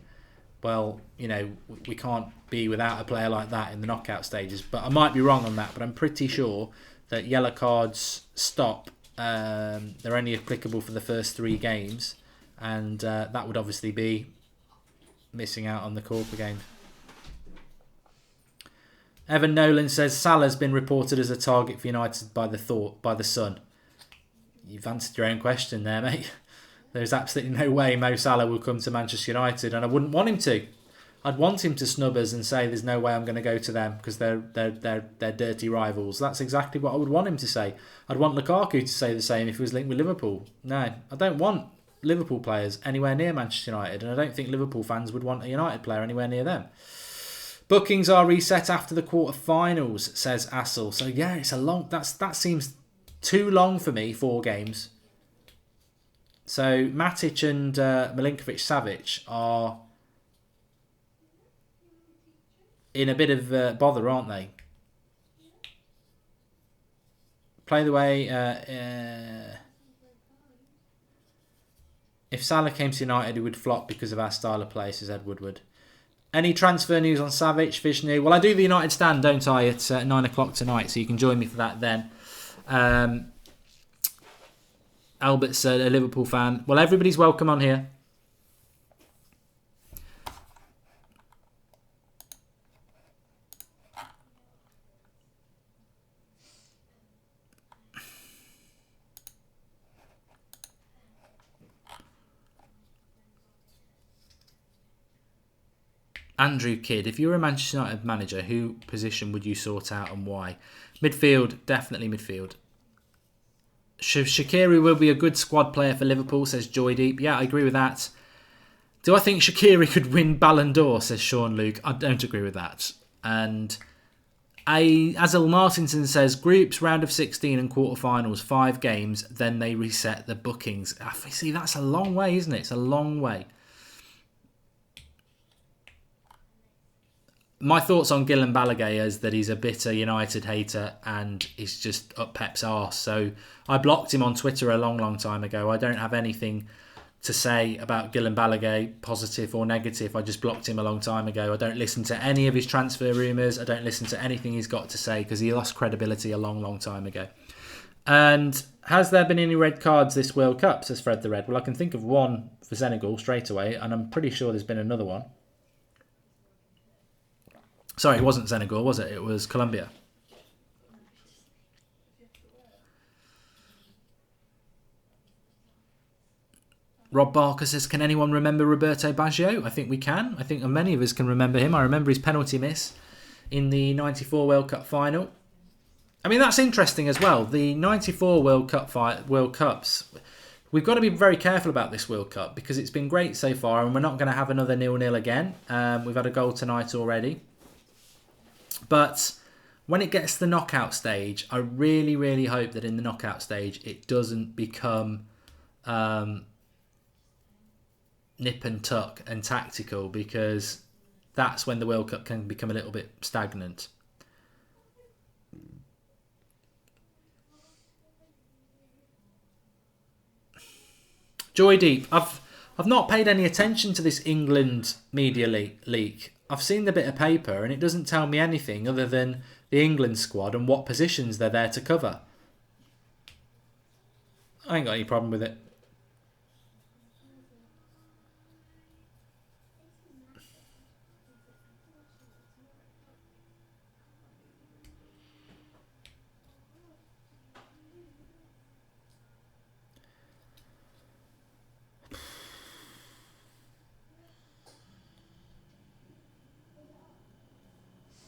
well, you know, we can't be without a player like that in the knockout stages. But I might be wrong on that, but I'm pretty sure that yellow cards stop. They're only applicable for the first 3 games, and that would obviously be missing out on the Corker game. Evan Nolan says Salah's been reported as a target for United by the Sun. You've answered your own question there, mate. There's absolutely no way Mo Salah will come to Manchester United, and I wouldn't want him to. I'd want him to snub us and say there's no way I'm going to go to them because they're dirty rivals. That's exactly what I would want him to say. I'd want Lukaku to say the same if he was linked with Liverpool. No, I don't want Liverpool players anywhere near Manchester United, and I don't think Liverpool fans would want a United player anywhere near them. Bookings are reset after the quarter-finals, says Assel. So yeah, it's a long. That seems too long for me. 4 games. So Matic and Milinkovic-Savic are in a bit of bother, aren't they? Play the way. If Salah came to United, he would flop because of our style of play, says Ed Woodward. Any transfer news on Savic, Vishnu? Well, I do the United stand, don't I, at 9 o'clock tonight, so you can join me for that then. Albert's a Liverpool fan. Well, everybody's welcome on here. Andrew Kidd, if you were a Manchester United manager, who position would you sort out and why? Midfield, definitely midfield. Shaqiri will be a good squad player for Liverpool, says Joy Deep. Yeah, I agree with that. Do I think Shaqiri could win Ballon d'Or, says Sean Luke. I don't agree with that. And Azil Martinson says, groups, round of 16 and quarterfinals, 5 games, then they reset the bookings. See, that's a long way, isn't it? It's a long way. My thoughts on Guillem Balaguer is that he's a bitter United hater and he's just up Pep's arse. So I blocked him on Twitter a long time ago. I don't have anything to say about Guillem Balaguer, positive or negative. I just blocked him a long time ago. I don't listen to any of his transfer rumours. I don't listen to anything he's got to say because he lost credibility a long time ago. And has there been any red cards this World Cup, says Fred the Red? Well, I can think of one for Senegal straight away, and I'm pretty sure there's been another one. Sorry, it wasn't Senegal, was it? It was Colombia. Rob Barker says, can anyone remember Roberto Baggio? I think we can. I think many of us can remember him. I remember his penalty miss in the 94 World Cup final. I mean, that's interesting as well. The 94 World Cups, we've got to be very careful about this World Cup because it's been great so far and we're not going to have another 0-0 again. We've had a goal tonight already. But when it gets to the knockout stage, I really hope that in the knockout stage it doesn't become nip and tuck and tactical, because that's when the World Cup can become a little bit stagnant. Joy Deep, I've not paid any attention to this England media leak. I've seen the bit of paper and it doesn't tell me anything other than the England squad and what positions they're there to cover. I ain't got any problem with it.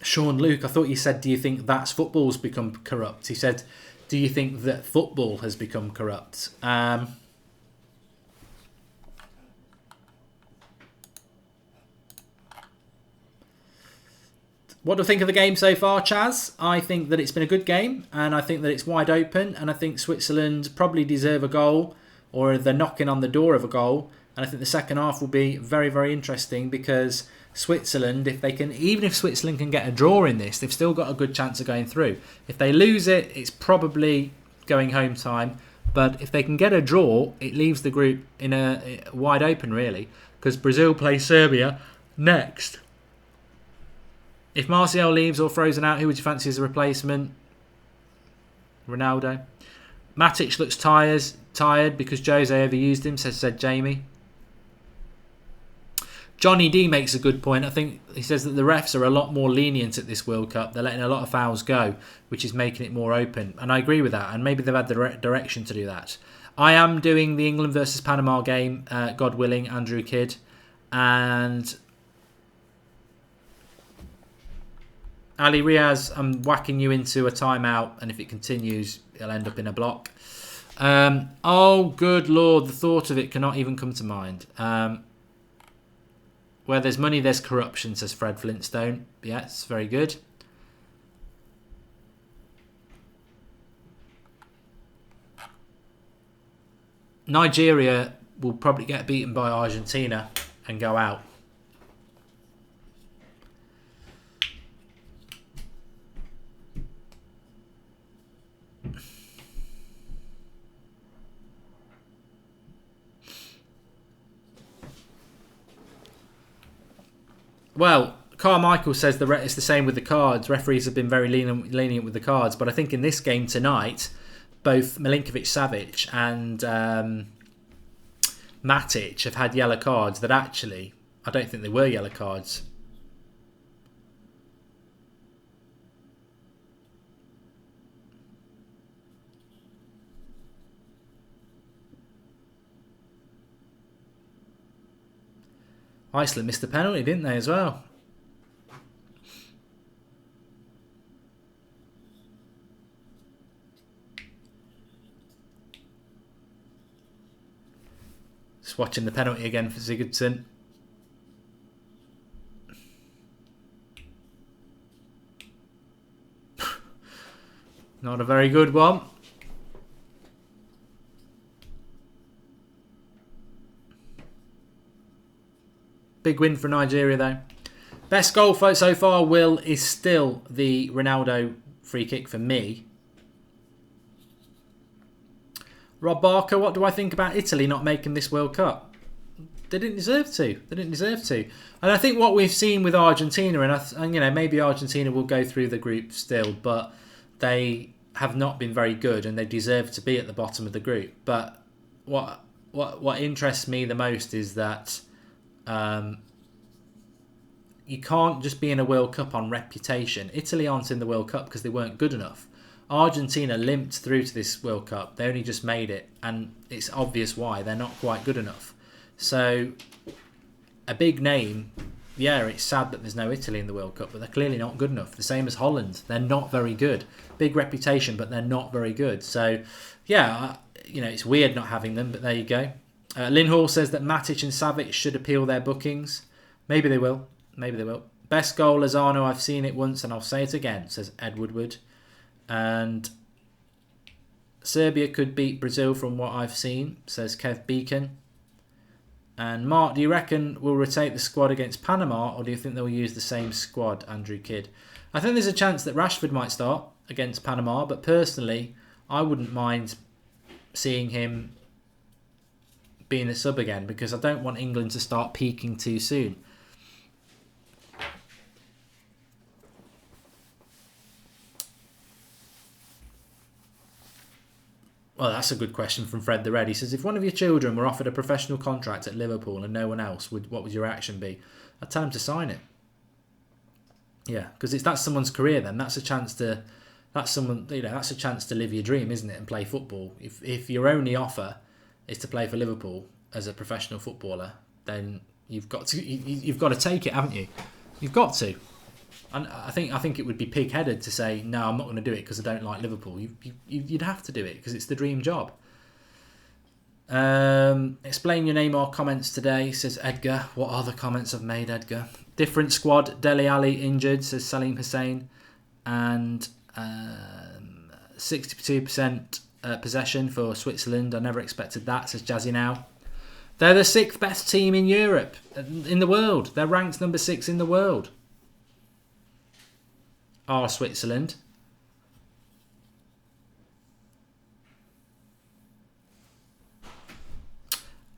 Sean Luke, I thought you said, do you think that's football's become corrupt? He said, do you think that football has become corrupt? What do I think of the game so far, Chaz? I think that it's been a good game, and I think that it's wide open, and I think Switzerland probably deserve a goal, or they're knocking on the door of a goal, and I think the second half will be very interesting because Switzerland, even if Switzerland can get a draw in this, they've still got a good chance of going through. If they lose it, it's probably going home time. But if they can get a draw, it leaves the group in a wide open, really, because Brazil play Serbia next. If Martial leaves or frozen out, who would you fancy as a replacement? Ronaldo. Matic looks tired because Jose overused him, said Jamie. Johnny D makes a good point. I think he says that the refs are a lot more lenient at this World Cup. They're letting a lot of fouls go, which is making it more open. And I agree with that. And maybe they've had the direction to do that. I am doing the England versus Panama game, God willing, Andrew Kidd. And Ali Riaz, I'm whacking you into a timeout. And if it continues, it'll end up in a block. Oh, good Lord. The thought of it cannot even come to mind. Where there's money, there's corruption, says Fred Flintstone. Yes, very good. Nigeria will probably get beaten by Argentina and go out. Well, Carmichael says it's the same with the cards. Referees have been very lenient with the cards, but I think in this game tonight, both Milinkovic-Savic and Matic have had yellow cards that actually, I don't think they were yellow cards. Iceland missed the penalty, didn't they, as well? Just watching the penalty again for Sigurdsson. Not a very good one. Big win for Nigeria though. Best goal so far, Will, is still the Ronaldo free kick for me. Rob Barker, what do I think about Italy not making this World Cup? They didn't deserve to. They didn't deserve to. And I think what we've seen with Argentina, and you know, maybe Argentina will go through the group still, but they have not been very good and they deserve to be at the bottom of the group. But what interests me the most is that you can't just be in a World Cup on reputation. Italy aren't in the World Cup because they weren't good enough. Argentina limped through to this World Cup. They only just made it, and it's obvious why. They're not quite good enough. So, a big name, yeah, it's sad that there's no Italy in the World Cup, but they're clearly not good enough. The same as Holland. They're not very good. Big reputation, but they're not very good. So, yeah, you know, it's weird not having them, but there you go. Lynn Hall says that Matic and Savic should appeal their bookings. Maybe they will. Maybe they will. Best goal, Lozano. I've seen it once and I'll say it again, says Ed Woodward. And Serbia could beat Brazil from what I've seen, says Kev Beacon. And Mark, do you reckon we'll rotate the squad against Panama, or do you think they'll use the same squad, Andrew Kidd? I think there's a chance that Rashford might start against Panama, but personally, I wouldn't mind seeing him being a sub again, because I don't want England to start peaking too soon. Well, that's a good question from Fred the Red. He says, if one of your children were offered a professional contract at Liverpool and no one else, what would your reaction be? I'd tell him to sign it. Yeah, because that's someone's career. Then that's a chance to, that's a chance to live your dream, isn't it? And play football. If your only offer is to play for Liverpool as a professional footballer, then you've got to take it, haven't you? You've got to. And I think it would be pig-headed to say, no, I'm not going to do it because I don't like Liverpool. You'd have to do it because it's the dream job. Explain your name or comments today, says Edgar. What other comments I've made, Edgar? Different squad. Dele Alli injured, says Salim Hussein. And 62% possession for Switzerland. I never expected that, says Jazzy Now. They're the 6th best team in Europe, in the world. They're ranked number 6 in the world. Are Switzerland.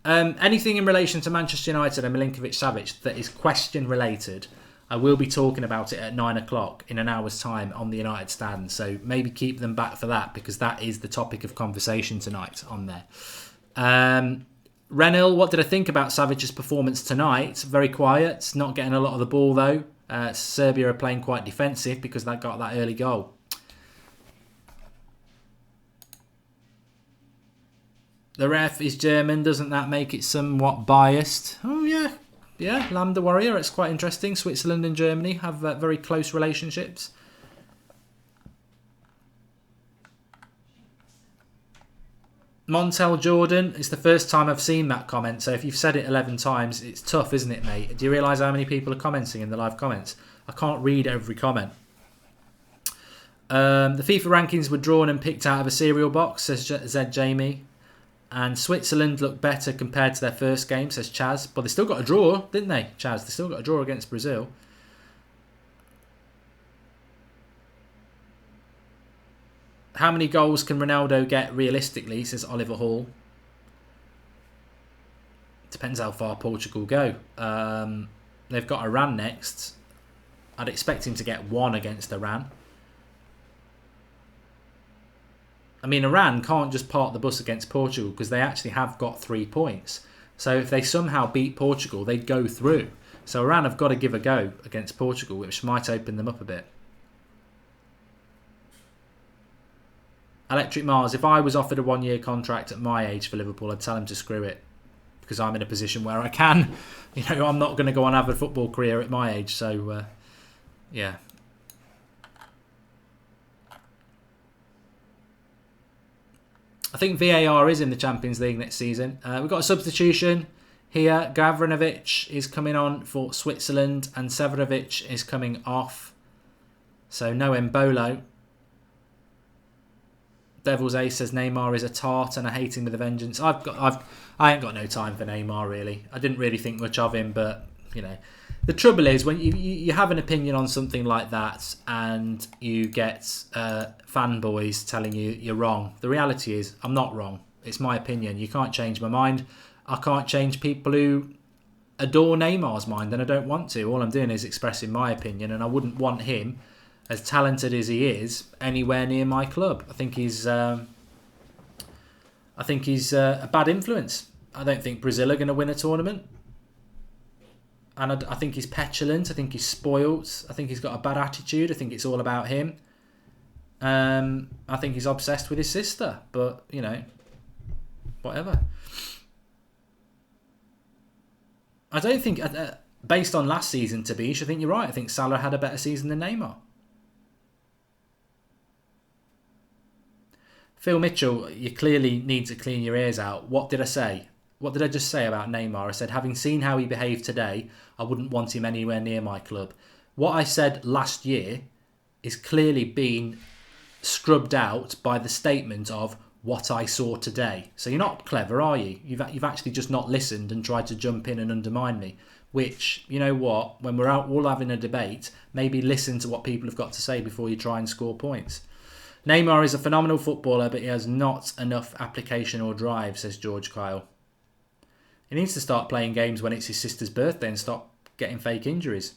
Anything in relation to Manchester United and Milinkovic-Savic that is question related, I will be talking about it at 9 o'clock in an hour's time on the United stand. So maybe keep them back for that, because that is the topic of conversation tonight on there. Renil, what did I think about Savic's performance tonight? Very quiet, not getting a lot of the ball though. Serbia are playing quite defensive because they got that early goal. The ref is German. Doesn't that make it somewhat biased? Oh, yeah. Yeah, Lambda Warrior. It's quite interesting. Switzerland and Germany have very close relationships. Montel Jordan, it's the first time I've seen that comment, so if you've said it 11 times, it's tough, isn't it, mate? Do you realise how many people are commenting in the live comments? I can't read every comment. The FIFA rankings were drawn and picked out of a cereal box, says Zed Jamie. And Switzerland looked better compared to their first game, says Chaz. But they still got a draw, didn't they, Chaz? They still got a draw against Brazil. How many goals can Ronaldo get realistically, says Oliver Hall. Depends how far Portugal go. They've got Iran next. I'd expect him to get 1 against Iran. I mean, Iran can't just park the bus against Portugal because they actually have got 3 points. So if they somehow beat Portugal, they'd go through. So Iran have got to give a go against Portugal, which might open them up a bit. Electric Mars, if I was offered a 1-year contract at my age for Liverpool, I'd tell him to screw it. Because I'm in a position where I can. You know, I'm not going to go on have a football career at my age. So, yeah. I think VAR is in the Champions League next season. We've got a substitution here. Gavranovic is coming on for Switzerland and Severovic is coming off. So no Embolo. Devil's Ace says Neymar is a tart and I hate him with a vengeance. I ain't got no time for Neymar really. I didn't really think much of him, but you know, the trouble is when you have an opinion on something like that and you get fanboys telling you you're wrong. The reality is I'm not wrong. It's my opinion. You can't change my mind. I can't change people who adore Neymar's mind, and I don't want to. All I'm doing is expressing my opinion, and I wouldn't want him, as talented as he is, anywhere near my club. I think he's a bad influence. I don't think Brazil are going to win a tournament. And I think he's petulant. I think he's spoilt. I think he's got a bad attitude. I think it's all about him. I think he's obsessed with his sister. But, you know, whatever. I don't think, based on last season, Tabish, I think you're right. I think Salah had a better season than Neymar. Phil Mitchell, you clearly need to clean your ears out. What did I say? What did I just say about Neymar? I said, having seen how he behaved today, I wouldn't want him anywhere near my club. What I said last year is clearly being scrubbed out by the statement of what I saw today. So you're not clever, are you? You've actually just not listened and tried to jump in and undermine me. Which, you know what, when we're out all having a debate, maybe listen to what people have got to say before you try and score points. Neymar is a phenomenal footballer, but he has not enough application or drive, says George Kyle. He needs to start playing games when it's his sister's birthday and stop getting fake injuries.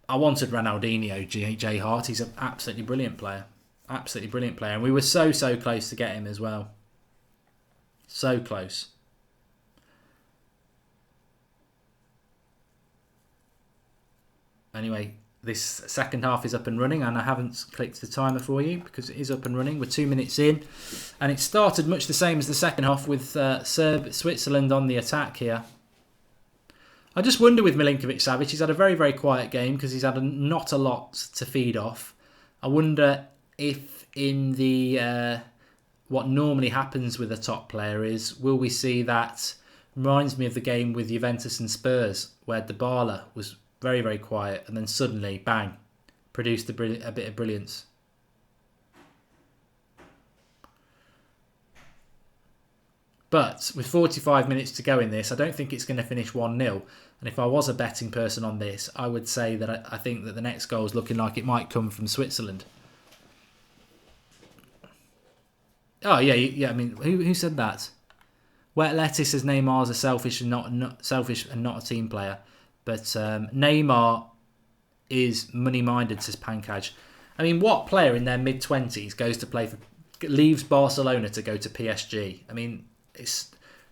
I wanted Ronaldinho, J Hart. He's an absolutely brilliant player. Absolutely brilliant player. And we were so close to get him as well. So close. Anyway, this second half is up and running, and I haven't clicked the timer for you because it is up and running. We're 2 minutes in, and it started much the same as the second half with Switzerland on the attack here. I just wonder with Milinkovic-Savic, he's had a very, very quiet game because he's had not a lot to feed off. I wonder if in the what normally happens with a top player is, will we see that? Reminds me of the game with Juventus and Spurs where Dybala was very, very quiet and then suddenly, bang, produced a bit of brilliance. But with 45 minutes to go in this, I don't think it's going to finish 1-0. And if I was a betting person on this, I would say that I think that the next goal is looking like it might come from Switzerland. Oh, yeah. I mean, who said that? Wet Lettuce says Neymar's a selfish and not a team player. But Neymar is money-minded, says Pankaj. I mean, what player in their mid-20s leaves Barcelona to go to PSG? I mean,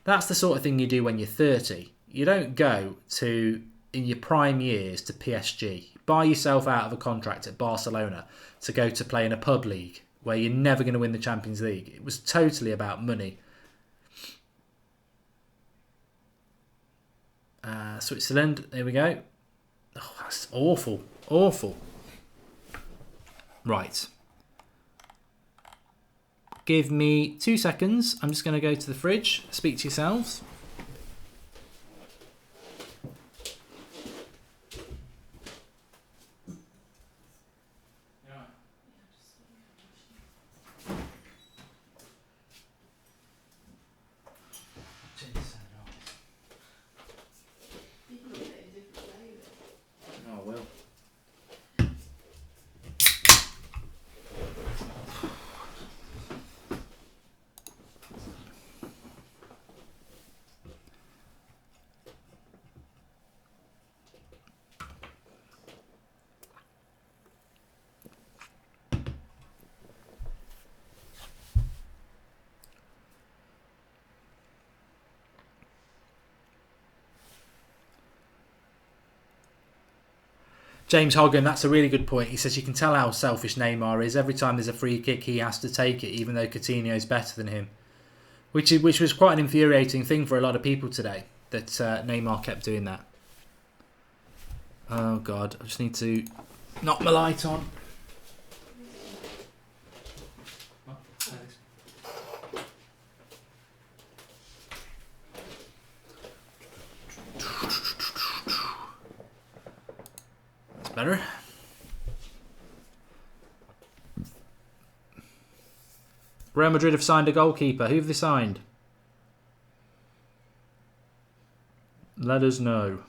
that's the sort of thing you do when you're 30. You don't go in your prime years to PSG. Buy yourself out of a contract at Barcelona to go to play in a pub league where you're never going to win the Champions League. It was totally about money. Switzerland, there we go. Oh, that's awful. Awful. Right. Give me 2 seconds. I'm just going to go to the fridge. Speak to yourselves. James Hogan, that's a really good point. He says you can tell how selfish Neymar is. Every time there's a free kick, he has to take it, even though Coutinho's better than him. Which was quite an infuriating thing for a lot of people today, that Neymar kept doing that. Oh, God. I just need to knock my light on. better. Real Madrid have signed a goalkeeper. Who have they signed? Let us know.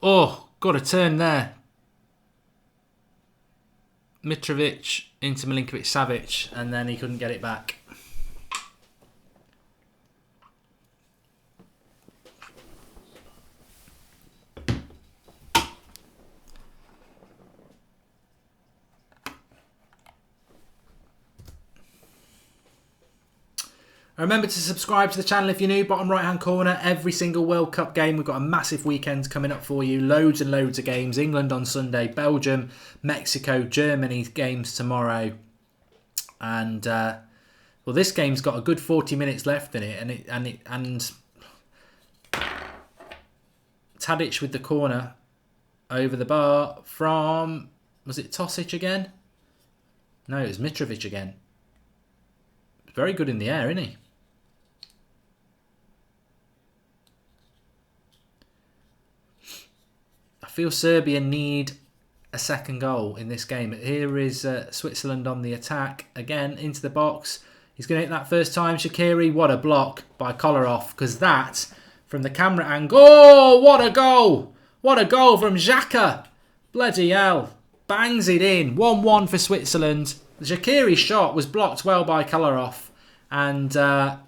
Oh, got a turn there. Mitrovic into Milinkovic-Savic, and then he couldn't get it back. Remember to subscribe to the channel if you're new. Bottom right hand corner, every single World Cup game. We've got a massive weekend coming up for you. Loads and loads of games. England on Sunday, Belgium, Mexico, Germany games tomorrow. And well, this game's got a good 40 minutes left in it, and Tadic with the corner over the bar from, was it Tosic again? No, it was Mitrovic again. Very good in the air, isn't he? I feel Serbia need a second goal in this game. Here is Switzerland on the attack. Again, into the box. He's going to hit that first time. Shaqiri, what a block by Kolarov. Because that, from the camera angle... Oh, what a goal! What a goal from Xhaka. Bloody hell. Bangs it in. 1-1 for Switzerland. The Shaqiri shot was blocked well by Kolarov. And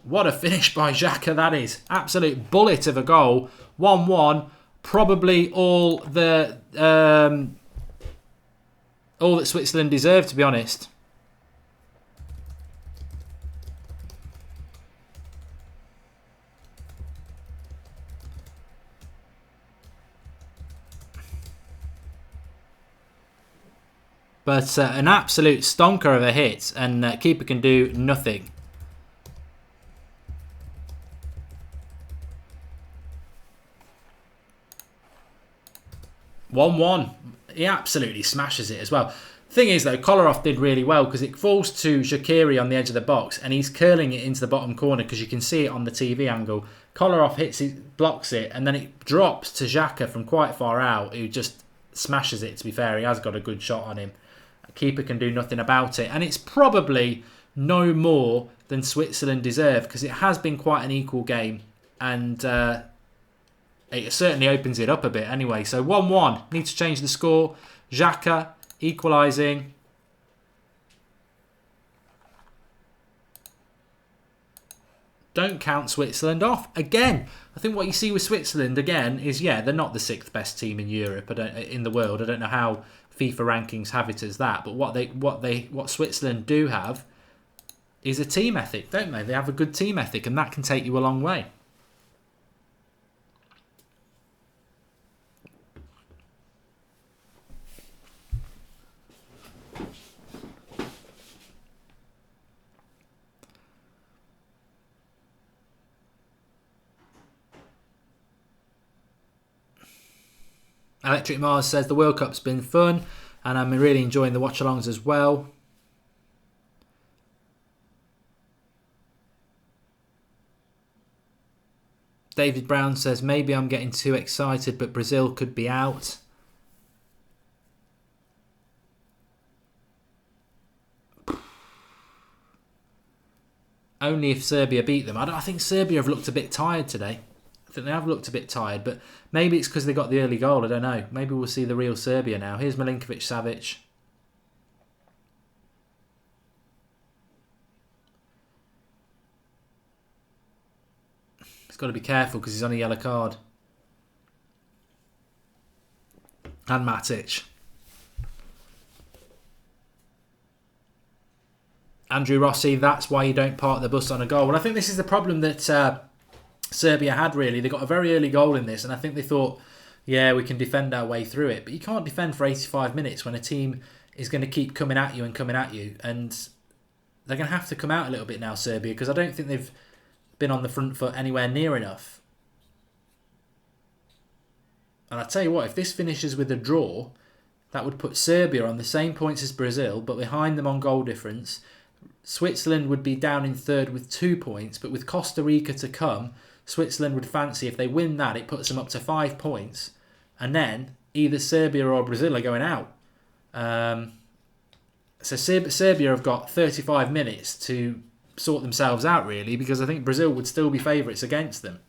what a finish by Xhaka that is. Absolute bullet of a goal. 1-1. Probably all that Switzerland deserved, to be honest. But an absolute stonker of a hit, and keeper can do nothing. One. He absolutely smashes it as well. Thing is, though, Kolarov did really well because it falls to Shaqiri on the edge of the box and he's curling it into the bottom corner because you can see it on the TV angle. Kolarov hits it, blocks it, and then it drops to Xhaka from quite far out, who just smashes it, to be fair. He has got a good shot on him. Keeper can do nothing about it. And it's probably no more than Switzerland deserve because it has been quite an equal game. And it certainly opens it up a bit anyway. So 1-1. Need to change the score. Xhaka equalising. Don't count Switzerland off. Again, I think what you see with Switzerland, again, is, yeah, they're not the 6th best team in Europe, in the world. I don't know how FIFA rankings have it as that. But what Switzerland do have is a team ethic, don't they? They have a good team ethic, and that can take you a long way. Electric Mars says the World Cup's been fun and I'm really enjoying the watch-alongs as well. David Brown says maybe I'm getting too excited but Brazil could be out. Only if Serbia beat them. I think Serbia have looked a bit tired today. I think they have looked a bit tired, but maybe it's because they got the early goal. I don't know. Maybe we'll see the real Serbia now. Here's Milinkovic-Savic. He's got to be careful because he's on a yellow card. And Matic. Andrew Rossi, that's why you don't park the bus on a goal. Well, I think this is the problem that Serbia had, really. They got a very early goal in this, and I think they thought, yeah, we can defend our way through it. But you can't defend for 85 minutes when a team is going to keep coming at you. And they're going to have to come out a little bit now, Serbia, because I don't think they've been on the front foot anywhere near enough. And I tell you what, if this finishes with a draw, that would put Serbia on the same points as Brazil, but behind them on goal difference. Switzerland would be down in third with 2 points, but with Costa Rica to come, Switzerland would fancy, if they win that, it puts them up to 5 points. And then either Serbia or Brazil are going out. So Serbia have got 35 minutes to sort themselves out, really, because I think Brazil would still be favourites against them.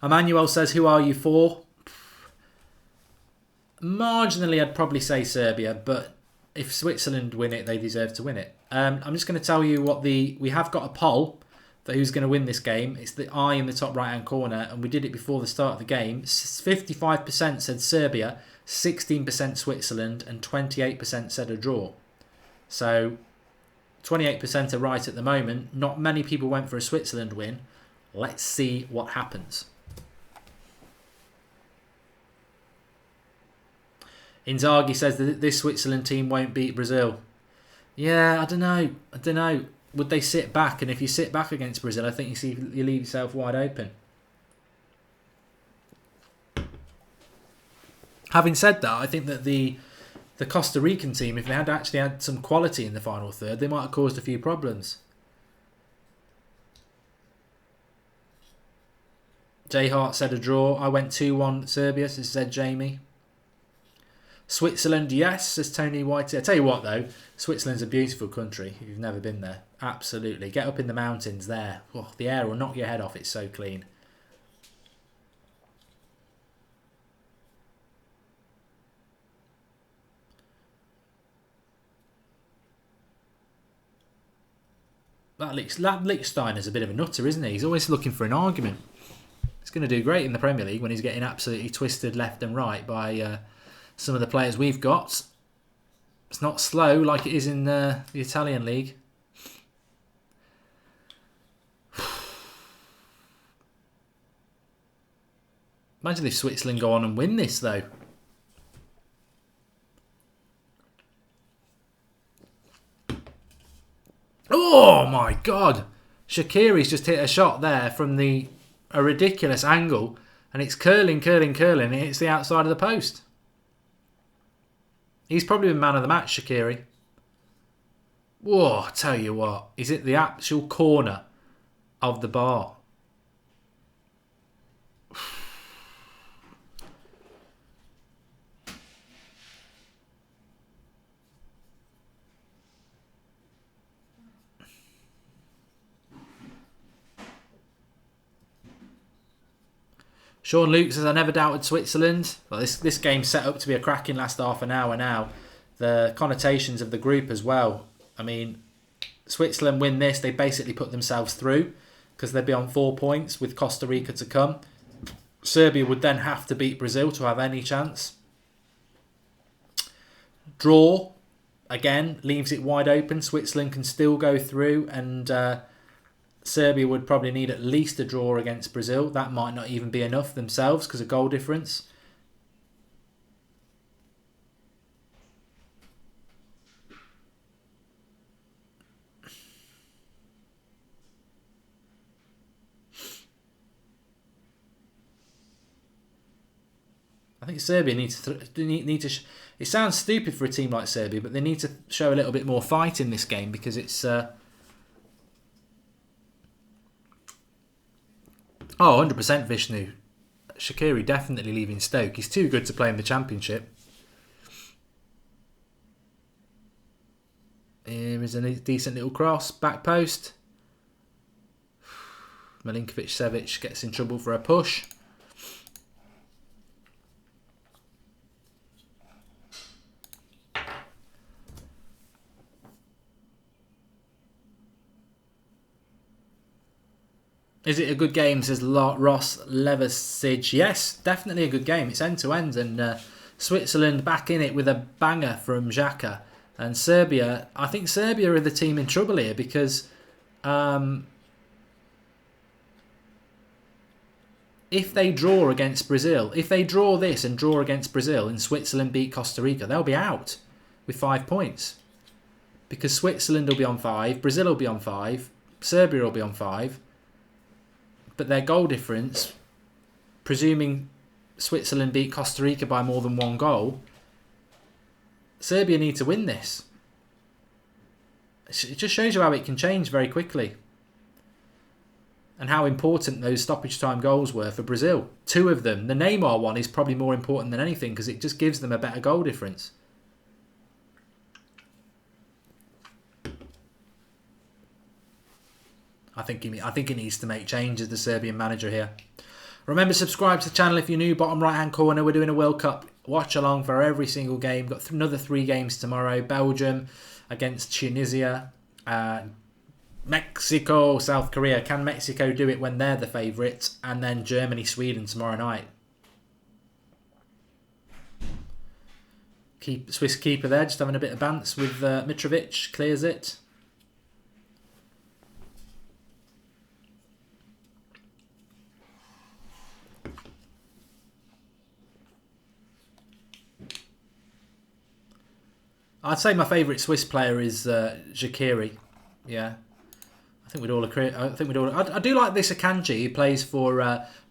Emmanuel says, who are you for? Marginally, I'd probably say Serbia, but if Switzerland win it, they deserve to win it. I'm just going to tell you what we have got a poll for who's going to win this game. It's the eye in the top right-hand corner, and we did it before the start of the game. 55% said Serbia, 16% Switzerland, and 28% said a draw. So 28% are right at the moment. Not many people went for a Switzerland win. Let's see what happens. Inzaghi says that this Switzerland team won't beat Brazil. Yeah, I don't know. Would they sit back? And if you sit back against Brazil, I think you leave yourself wide open. Having said that, I think that the Costa Rican team, if they had actually had some quality in the final third, they might have caused a few problems. J Hart said a draw. I went 2-1 Serbia, said Jamie. Switzerland, yes, says Tony White. I tell you what, though, Switzerland's a beautiful country. If you've never been there, absolutely. Get up in the mountains there. Oh, the air will knock your head off. It's so clean. That Lichtsteiner's a bit of a nutter, isn't he? He's always looking for an argument. He's going to do great in the Premier League when he's getting absolutely twisted left and right by some of the players we've got. It's not slow like it is in the Italian league. Imagine if Switzerland go on and win this, though. Oh my God! Shaqiri's just hit a shot there from a ridiculous angle, and it's curling. It hits the outside of the post. He's probably been man of the match, Shaqiri. Whoa, I tell you what. He's at the actual corner of the bar. Sean Luke says, I never doubted Switzerland. Well, this game's set up to be a cracking last half an hour now. The connotations of the group as well. I mean, Switzerland win this, they basically put themselves through because they'd be on 4 points with Costa Rica to come. Serbia would then have to beat Brazil to have any chance. Draw, again, leaves it wide open. Switzerland can still go through, and Serbia would probably need at least a draw against Brazil. That might not even be enough themselves because of goal difference. I think Serbia need to. It sounds stupid for a team like Serbia, but they need to show a little bit more fight in this game because it's. 100% Vishnu. Shaqiri definitely leaving Stoke. He's too good to play in the Championship. Here is a decent little cross. Back post. Milinkovic-Savic gets in trouble for a push. Is it a good game, says Ross Leversige? Yes, definitely a good game. It's end-to-end, and Switzerland back in it with a banger from Xhaka. And Serbia, I think Serbia are the team in trouble here because if they draw against Brazil, if they draw this and draw against Brazil and Switzerland beat Costa Rica, they'll be out with 5 points. Because Switzerland will be on 5, Brazil will be on 5, Serbia will be on 5. But their goal difference, presuming Switzerland beat Costa Rica by more than 1 goal, Serbia need to win this. It just shows you how it can change very quickly. And how important those stoppage time goals were for Brazil. 2 of them. The Neymar one is probably more important than anything because it just gives them a better goal difference. I think he needs to make changes, the Serbian manager here. Remember, subscribe to the channel if you're new. Bottom right hand corner, we're doing a World Cup watch along for every single game. Got another 3 games tomorrow. Belgium against Tunisia. Mexico, South Korea. Can Mexico do it when they're the favourites? And then Germany, Sweden tomorrow night. Swiss keeper there, just having a bit of bants with Mitrovic. Clears it. I'd say my favourite Swiss player is Shaqiri. Yeah, I think we'd all agree. I do like this Akanji. He plays for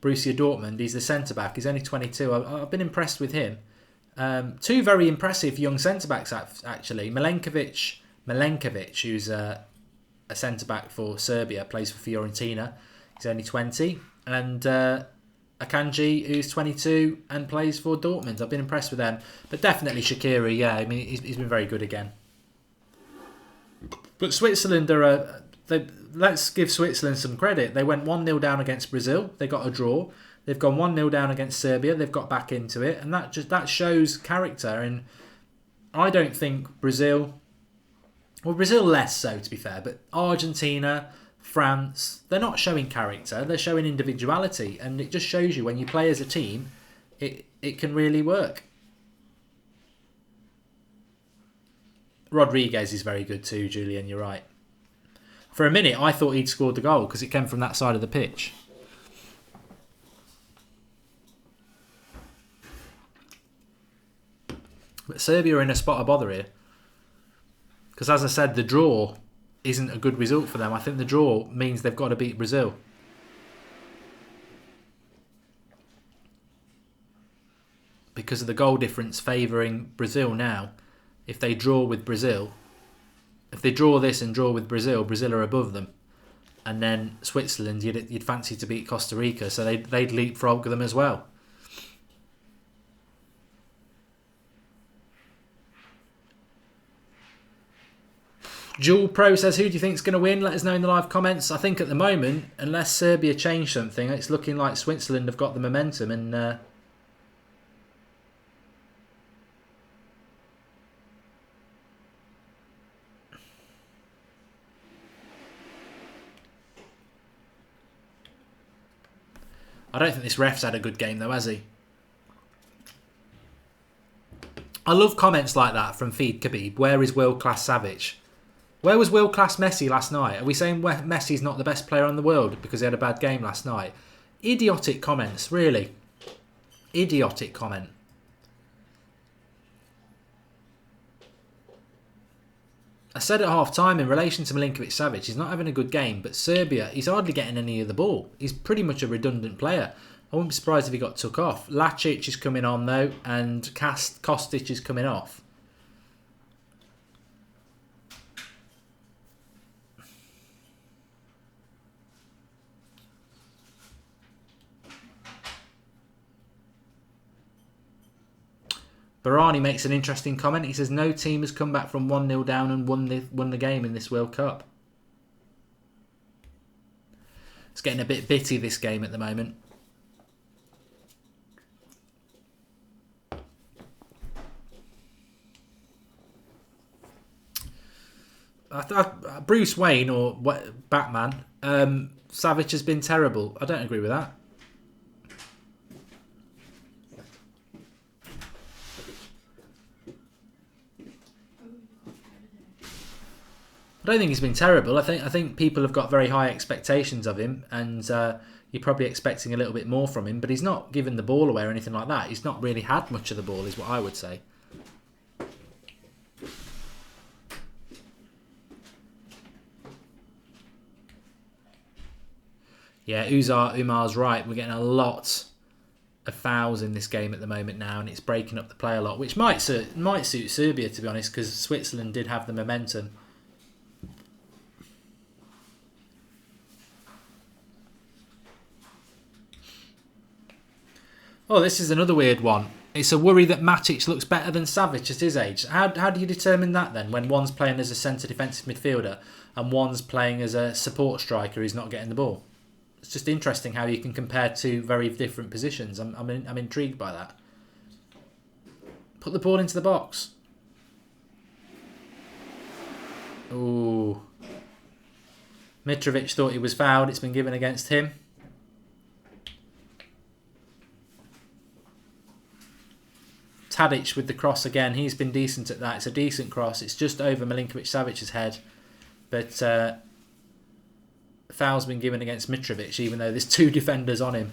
Borussia Dortmund. He's the centre back. He's only 22. I've been impressed with him. 2 very impressive young centre backs actually. Milenkovic, who's a centre back for Serbia, plays for Fiorentina. He's only 20, and Akanji, who's 22 and plays for Dortmund. I've been impressed with them. But definitely Shaqiri, yeah. I mean, he's been very good again. But Switzerland let's give Switzerland some credit. They went 1-0 down against Brazil. They got a draw. They've gone 1-0 down against Serbia. They've got back into it. And that shows character. And I don't think Brazil... Well, Brazil less so, to be fair. But Argentina... France, they're not showing character, they're showing individuality, and it just shows you when you play as a team, it can really work. Rodriguez is very good too, Julian, you're right. For a minute, I thought he'd scored the goal because it came from that side of the pitch. But Serbia are in a spot of bother here. Because as I said, the draw isn't a good result for them. I think the draw means they've got to beat Brazil. Because of the goal difference favouring Brazil now. If they draw with Brazil, if they draw this and draw with Brazil, Brazil are above them. And then Switzerland, you'd fancy to beat Costa Rica, so they'd leapfrog them as well. Jewel Pro says, who do you think is going to win? Let us know in the live comments. I think at the moment, unless Serbia change something, it's looking like Switzerland have got the momentum. And I don't think this ref's had a good game though, has he? I love comments like that from Feed Khabib. Where is world-class Savage? Where was world-class Messi last night? Are we saying Messi's not the best player in the world because he had a bad game last night? Idiotic comments, really. Idiotic comment. I said at half-time in relation to Milinkovic-Savic, he's not having a good game, but Serbia, he's hardly getting any of the ball. He's pretty much a redundant player. I wouldn't be surprised if he got took off. Lacic is coming on, though, and Kostic is coming off. Barani makes an interesting comment. He says, no team has come back from 1-0 down and won the game in this World Cup. It's getting a bit bitty, this game, at the moment. Bruce Wayne or Batman, Savage has been terrible. I don't agree with that. I don't think he's been terrible. I think people have got very high expectations of him, and you're probably expecting a little bit more from him. But he's not given the ball away or anything like that. He's not really had much of the ball, is what I would say. Yeah, Umar's right. We're getting a lot of fouls in this game at the moment now, and it's breaking up the play a lot, which might suit Serbia, to be honest, because Switzerland did have the momentum. Oh, this is another weird one. It's a worry that Matic looks better than Savic at his age. How do you determine that then, when one's playing as a centre defensive midfielder and one's playing as a support striker who's not getting the ball? It's just interesting how you can compare two very different positions. I'm intrigued by that. Put the ball into the box. Ooh. Mitrovic thought he was fouled. It's been given against him. Tadic with the cross again. He's been decent at that. It's a decent cross. It's just over Milinkovic-Savic's head. But foul's been given against Mitrovic, even though there's two defenders on him.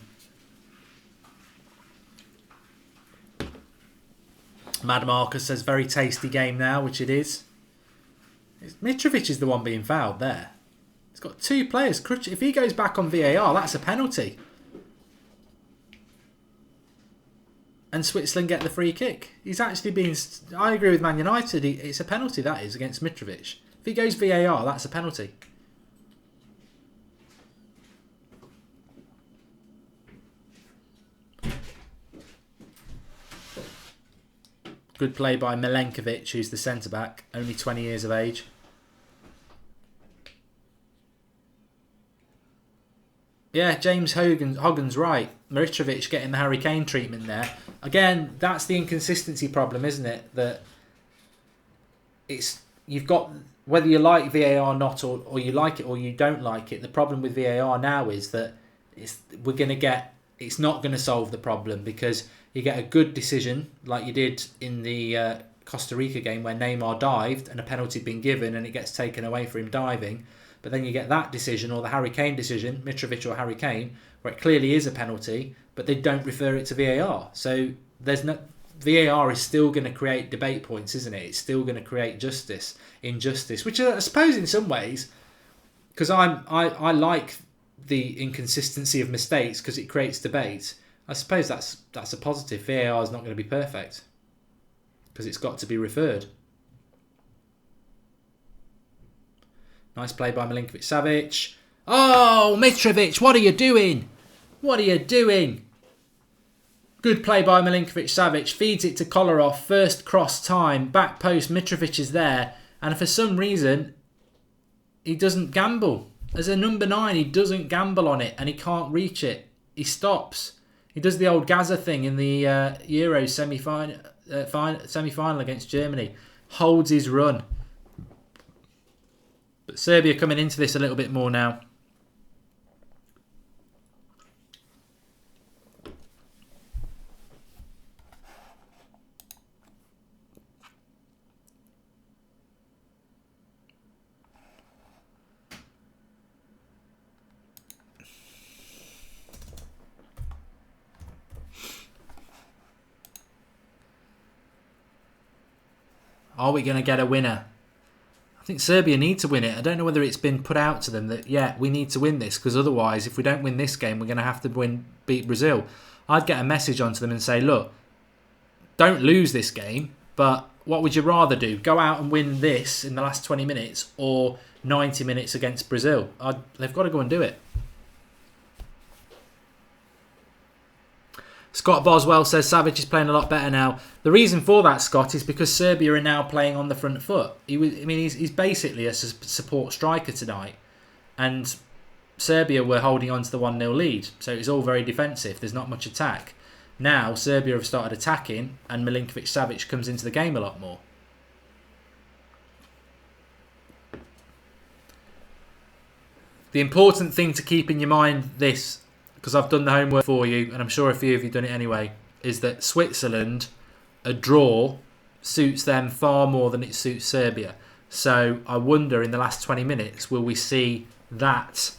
Mad Marcus says very tasty game now, which it is. Mitrovic is the one being fouled there. He's got two players. If he goes back on VAR, that's a penalty. And Switzerland get the free kick. He's actually been... I agree with Man United. It's a penalty, that is, against Mitrovic. If he goes VAR, that's a penalty. Good play by Milenkovic, who's the centre-back. Only 20 years of age. Yeah, James Hogan's right. Mitrovic getting the Harry Kane treatment there. Again, that's the inconsistency problem, isn't it? That you've got, whether you like VAR or not, or you like it or you don't like it, the problem with VAR now is that it's not going to solve the problem, because you get a good decision like you did in the Costa Rica game where Neymar dived and a penalty had been given and it gets taken away for him diving. But then you get that decision, or the Harry Kane decision, Mitrovic or Harry Kane, where it clearly is a penalty, but they don't refer it to VAR. So VAR is still going to create debate points, isn't it? It's still going to create injustice, which I suppose in some ways, because I like the inconsistency of mistakes because it creates debate. I suppose that's a positive. VAR is not going to be perfect because it's got to be referred. Nice play by Milinkovic-Savic. Oh, Mitrovic, what are you doing? What are you doing? Good play by Milinkovic-Savic. Feeds it to Kolarov. First cross time. Back post. Mitrovic is there. And for some reason, he doesn't gamble. As a number 9, he doesn't gamble on it and he can't reach it. He stops. He does the old Gaza thing in the Euros semi-final against Germany. Holds his run. But Serbia coming into this a little bit more now. Are we going to get a winner? I think Serbia need to win it. I don't know whether it's been put out to them that, yeah, we need to win this, because otherwise, if we don't win this game, we're going to have to beat Brazil. I'd get a message onto them and say, look, don't lose this game, but what would you rather do? Go out and win this in the last 20 minutes or 90 minutes against Brazil? They've got to go and do it. Scott Boswell says Savic is playing a lot better now. The reason for that, Scott, is because Serbia are now playing on the front foot. He's basically a support striker tonight. And Serbia were holding on to the 1-0 lead. So it's all very defensive. There's not much attack. Now Serbia have started attacking and Milinkovic-Savic comes into the game a lot more. The important thing to keep in your mind this, because I've done the homework for you, and I'm sure a few of you have done it anyway, is that Switzerland, a draw, suits them far more than it suits Serbia. So I wonder in the last 20 minutes, will we see that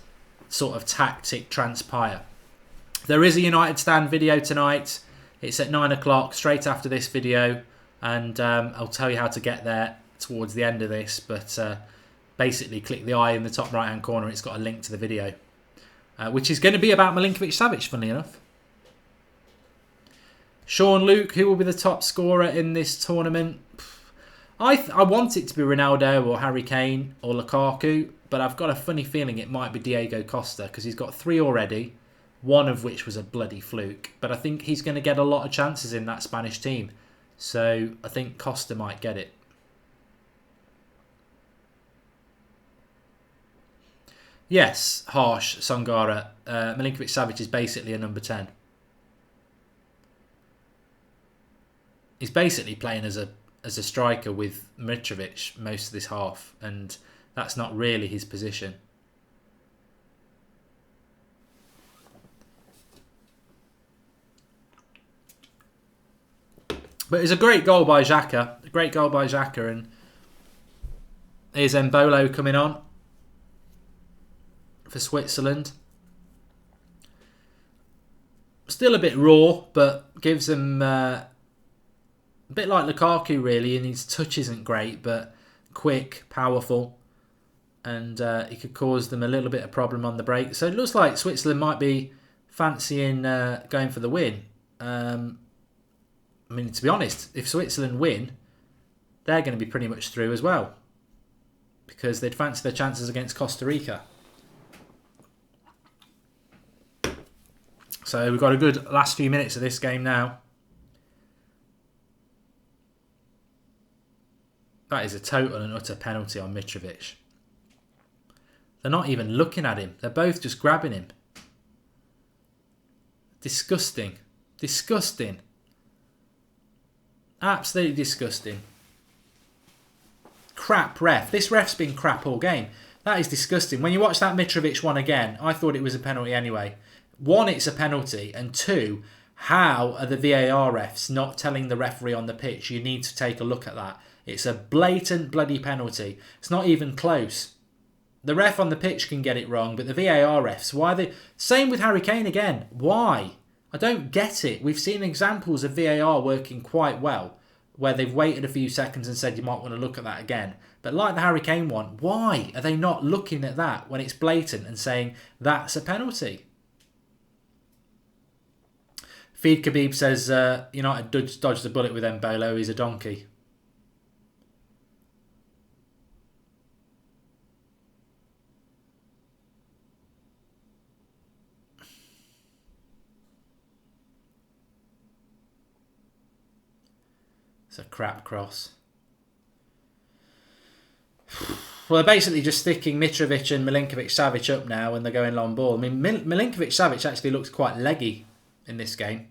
sort of tactic transpire? There is a United Stand video tonight. It's at 9 o'clock, straight after this video. And I'll tell you how to get there towards the end of this. But basically, click the eye in the top right-hand corner. It's got a link to the video, which is going to be about Milinkovic-Savic, funnily enough. Sean Luke, who will be the top scorer in this tournament? I want it to be Ronaldo or Harry Kane or Lukaku, but I've got a funny feeling it might be Diego Costa because he's got 3 already, one of which was a bloody fluke. But I think he's going to get a lot of chances in that Spanish team. So I think Costa might get it. Yes, harsh, Songara. Milinkovic-Savic is basically a number 10. He's basically playing as a striker with Mitrovic most of this half, and that's not really his position. But it's a great goal by Xhaka. A great goal by Xhaka, and here's Mbolo coming on for Switzerland. Still a bit raw, but gives them a bit like Lukaku really, and his touch isn't great, but quick, powerful, and he could cause them a little bit of problem on the break. So it looks like Switzerland might be fancying going for the win. I mean, to be honest, if Switzerland win, they're going to be pretty much through as well, because they'd fancy their chances against Costa Rica. So we've got a good last few minutes of this game now. That is a total and utter penalty on Mitrovic. They're not even looking at him. They're both just grabbing him. Disgusting. Disgusting. Absolutely disgusting. Crap ref. This ref's been crap all game. That is disgusting. When you watch that Mitrovic one again, I thought it was a penalty anyway. 1, it's a penalty. And 2, how are the VAR refs not telling the referee on the pitch, you need to take a look at that? It's a blatant bloody penalty. It's not even close. The ref on the pitch can get it wrong, but the VAR refs, why they... Same with Harry Kane again. Why? I don't get it. We've seen examples of VAR working quite well, where they've waited a few seconds and said you might want to look at that again. But like the Harry Kane one, why are they not looking at that when it's blatant and saying that's a penalty? Feed Khabib says United dodged a bullet with Mbolo. He's a donkey. It's a crap cross. Well, they're basically just sticking Mitrovic and Milinkovic-Savic up now and they're going long ball. I mean, Milinkovic-Savic actually looks quite leggy in this game.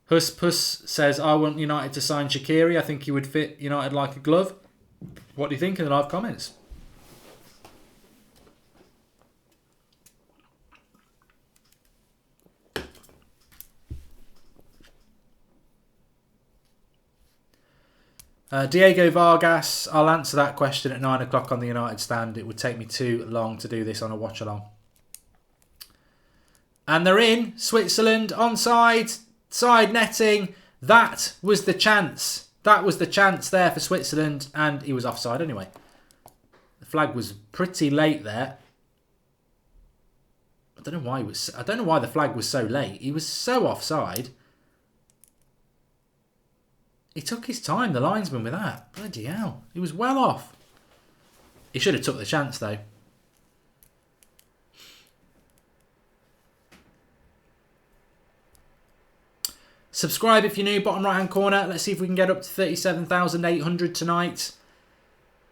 Hus Puss says, I want United to sign Shaqiri. I think he would fit United like a glove. What do you think in the live comments? Diego Vargas, I'll answer that question at 9 o'clock on the United Stand. It would take me too long to do this on a watch-along. And they're in. Switzerland, onside, side netting. That was the chance. That was the chance there for Switzerland, and he was offside anyway. The flag was pretty late there. I don't know why the flag was so late. He was so offside. He took his time, the linesman, with that. Bloody hell. He was well off. He should have took the chance, though. Subscribe if you're new, bottom right-hand corner. Let's see if we can get up to 37,800 tonight.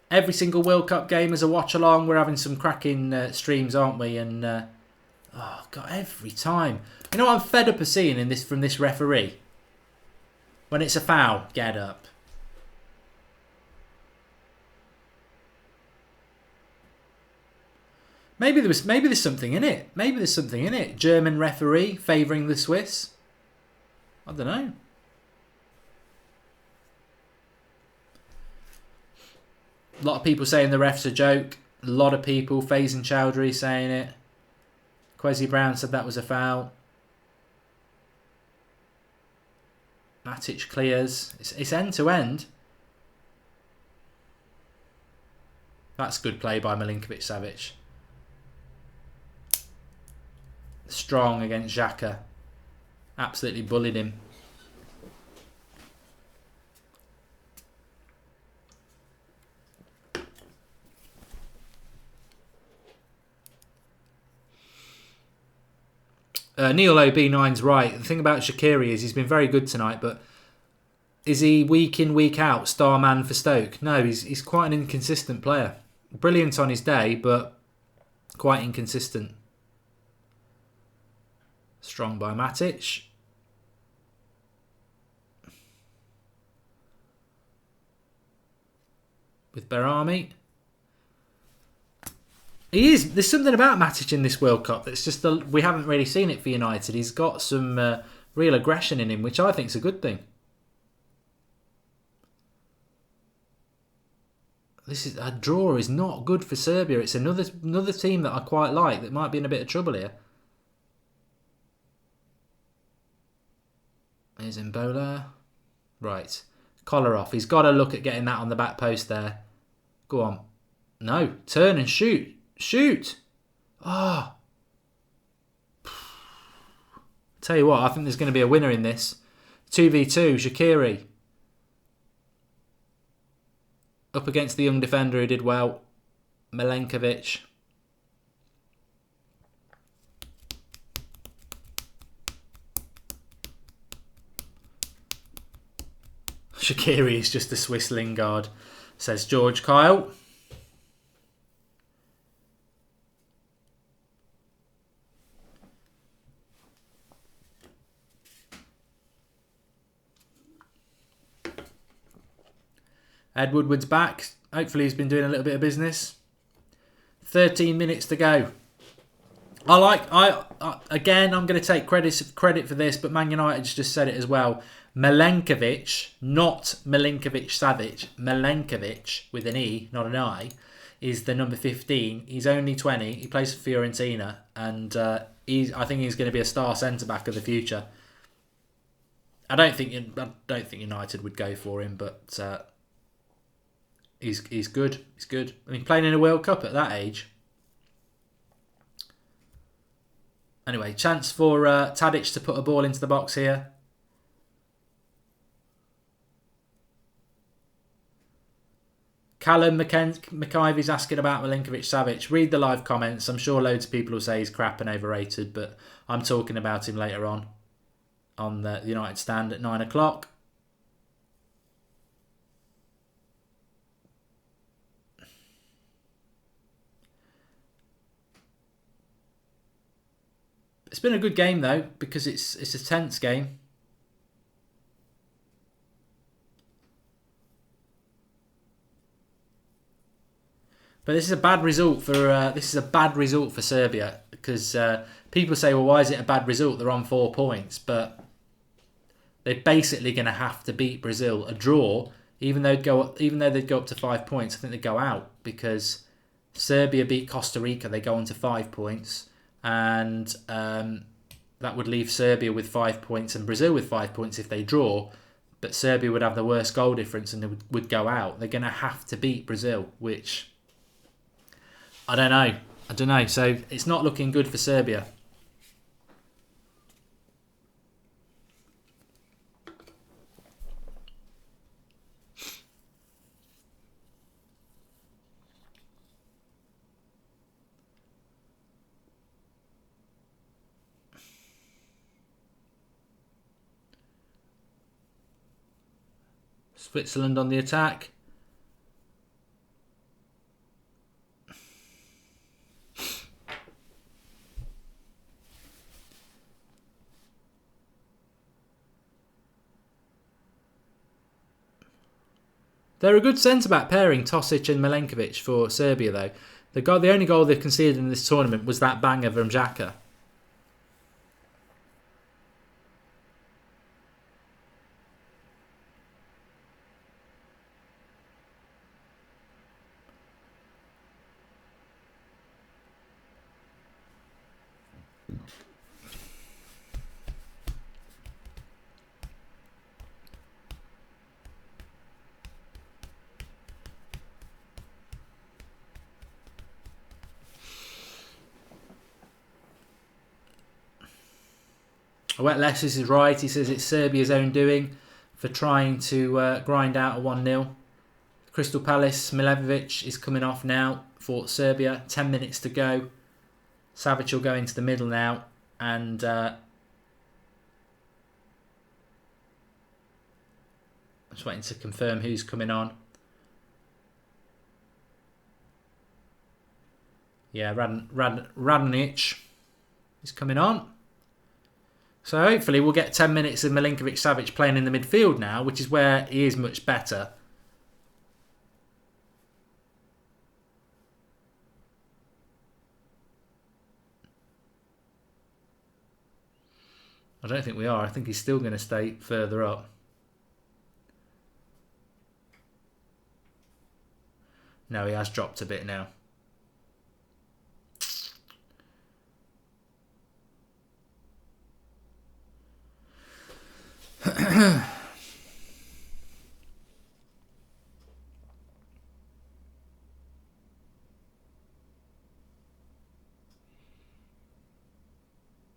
Every single World Cup game is a watch-along. We're having some cracking streams, aren't we? And, oh, God, every time. You know what I'm fed up of seeing in this from this referee? When it's a foul, get up. Maybe there's something in it. Maybe there's something in it. German referee favouring the Swiss. I don't know. lot of people saying the ref's a joke. A lot of people, Faison Chowdhury saying it. Kwesi Brown said that was a foul. Matic clears. It's end to end. That's good play by Milinkovic-Savic. Strong against Xhaka. Absolutely bullied him. Neil OB9's right. The thing about Shaqiri is he's been very good tonight, but is he week in, week out star man for Stoke? No, he's quite an inconsistent player. Brilliant on his day, but quite inconsistent. Strong by Matic. With Berami. He is. There's something about Matic in this World Cup that's just we haven't really seen it for United. He's got some real aggression in him, which I think is a good thing. A draw is not good for Serbia. It's another team that I quite like that might be in a bit of trouble here. Here's Mbola. Right. Collar off. He's got to look at getting that on the back post there. Go on. No. Turn and shoot. Shoot! Ah. Oh. Tell you what, I think there's going to be a winner in this. 2v2, Shaqiri. Up against the young defender who did well. Milenkovic. Shaqiri is just a Swiss Lingard, says George Kyle. Ed Woodward's back. Hopefully he's been doing a little bit of business. 13 minutes to go. Again, I'm going to take credit for this, but Man United's just said it as well. Milenkovic, not Milinkovic-Savic, Milenkovic with an E, not an I, is the number 15. He's only 20. He plays for Fiorentina, and I think he's going to be a star centre-back of the future. I don't think United would go for him, but he's good. He's good. I mean, playing in a World Cup at that age. Anyway, chance for Tadic to put a ball into the box here. Callum McIvy's asking about Milinkovic-Savic. Read the live comments. I'm sure loads of people will say he's crap and overrated, but I'm talking about him later on the United stand at 9 o'clock. It's been a good game though, because it's a tense game. But this is a bad result for Serbia, because people say, well, why is it a bad result? They're on 4 points, but they're basically going to have to beat Brazil. A draw, even though they'd go up to 5 points, I think they'd go out, because Serbia beat Costa Rica. They go on to 5 points. And that would leave Serbia with 5 points and Brazil with 5 points if they draw. But Serbia would have the worst goal difference and they would go out. They're going to have to beat Brazil, which I don't know. So it's not looking good for Serbia. Switzerland on the attack. They're a good centre-back pairing, Tosic and Milenkovic for Serbia, though. The only goal they've conceded in this tournament was that banger from Xhaka. Watchalong is right. He says it's Serbia's own doing for trying to grind out a 1-0. Crystal Palace, Milivojevic is coming off now for Serbia. 10 minutes to go. Savic will go into the middle now. And just waiting to confirm who's coming on. Yeah, Radonic is coming on. So hopefully we'll get 10 minutes of Milinkovic-Savic playing in the midfield now, which is where he is much better. I don't think we are. I think he's still going to stay further up. No, he has dropped a bit now.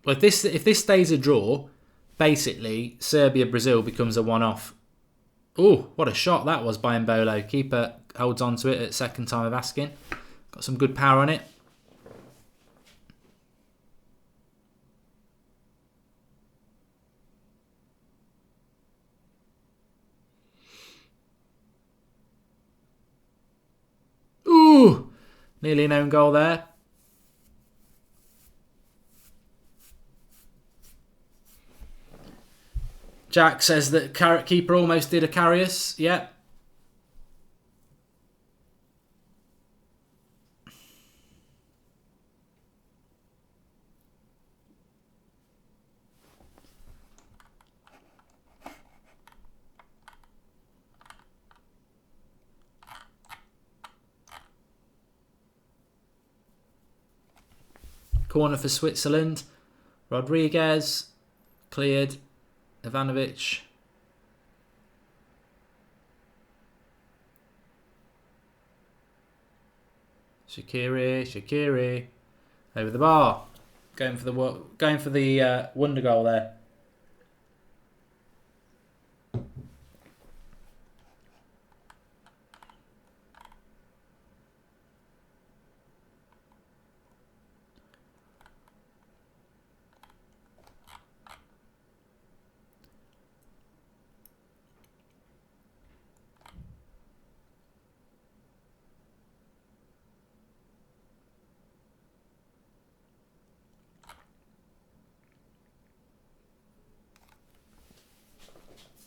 Well, if this stays a draw, basically Serbia-Brazil becomes a one-off. Oh, what a shot that was by Mbolo. Keeper holds on to it at second time of asking. Got some good power on it. Ooh, nearly an own goal there. Jack says that keeper almost did a Karius. Yeah. Corner for Switzerland. Rodriguez. Cleared. Ivanovic. Shaqiri. Over the bar. Going for the wonder goal there.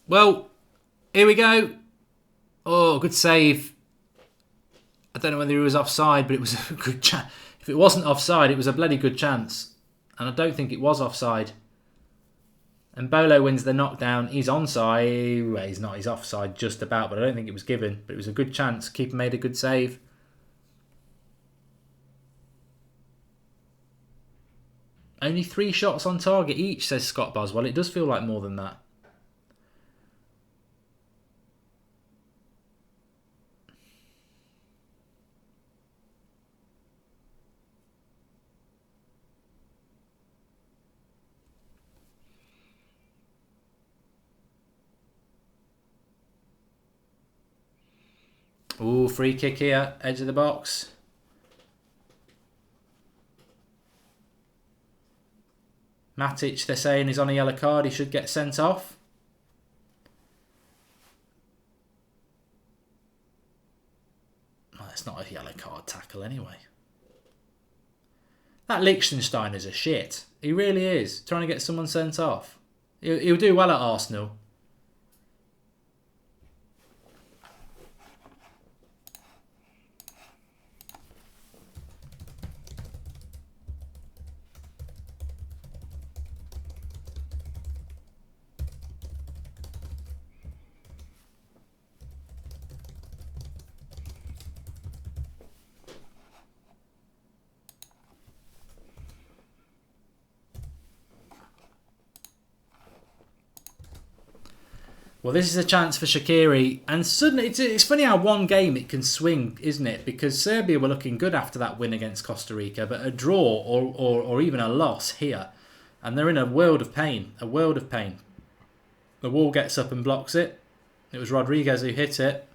Well, here we go. Oh, good save. I don't know whether he was offside, but it was a good chance. If it wasn't offside, it was a bloody good chance. And I don't think it was offside. And Bolo wins the knockdown. He's onside. Well, he's not. He's offside just about, but I don't think it was given. But it was a good chance. Keeper made a good save. Only 3 shots on target each, says Scott Boswell. It does feel like more than that. Ooh, free kick here, edge of the box. Matic, they're saying, is on a yellow card. He should get sent off. Well, it's not a yellow card tackle anyway. That Liechtensteiner's a shit. He really is. Trying to get someone sent off. He'll do well at Arsenal. Well, this is a chance for Shaqiri, and suddenly it's funny how one game it can swing, isn't it? Because Serbia were looking good after that win against Costa Rica, but a draw or even a loss here, And they're in a world of pain. A world of pain. The wall gets up and blocks it. It was Rodriguez who hit it.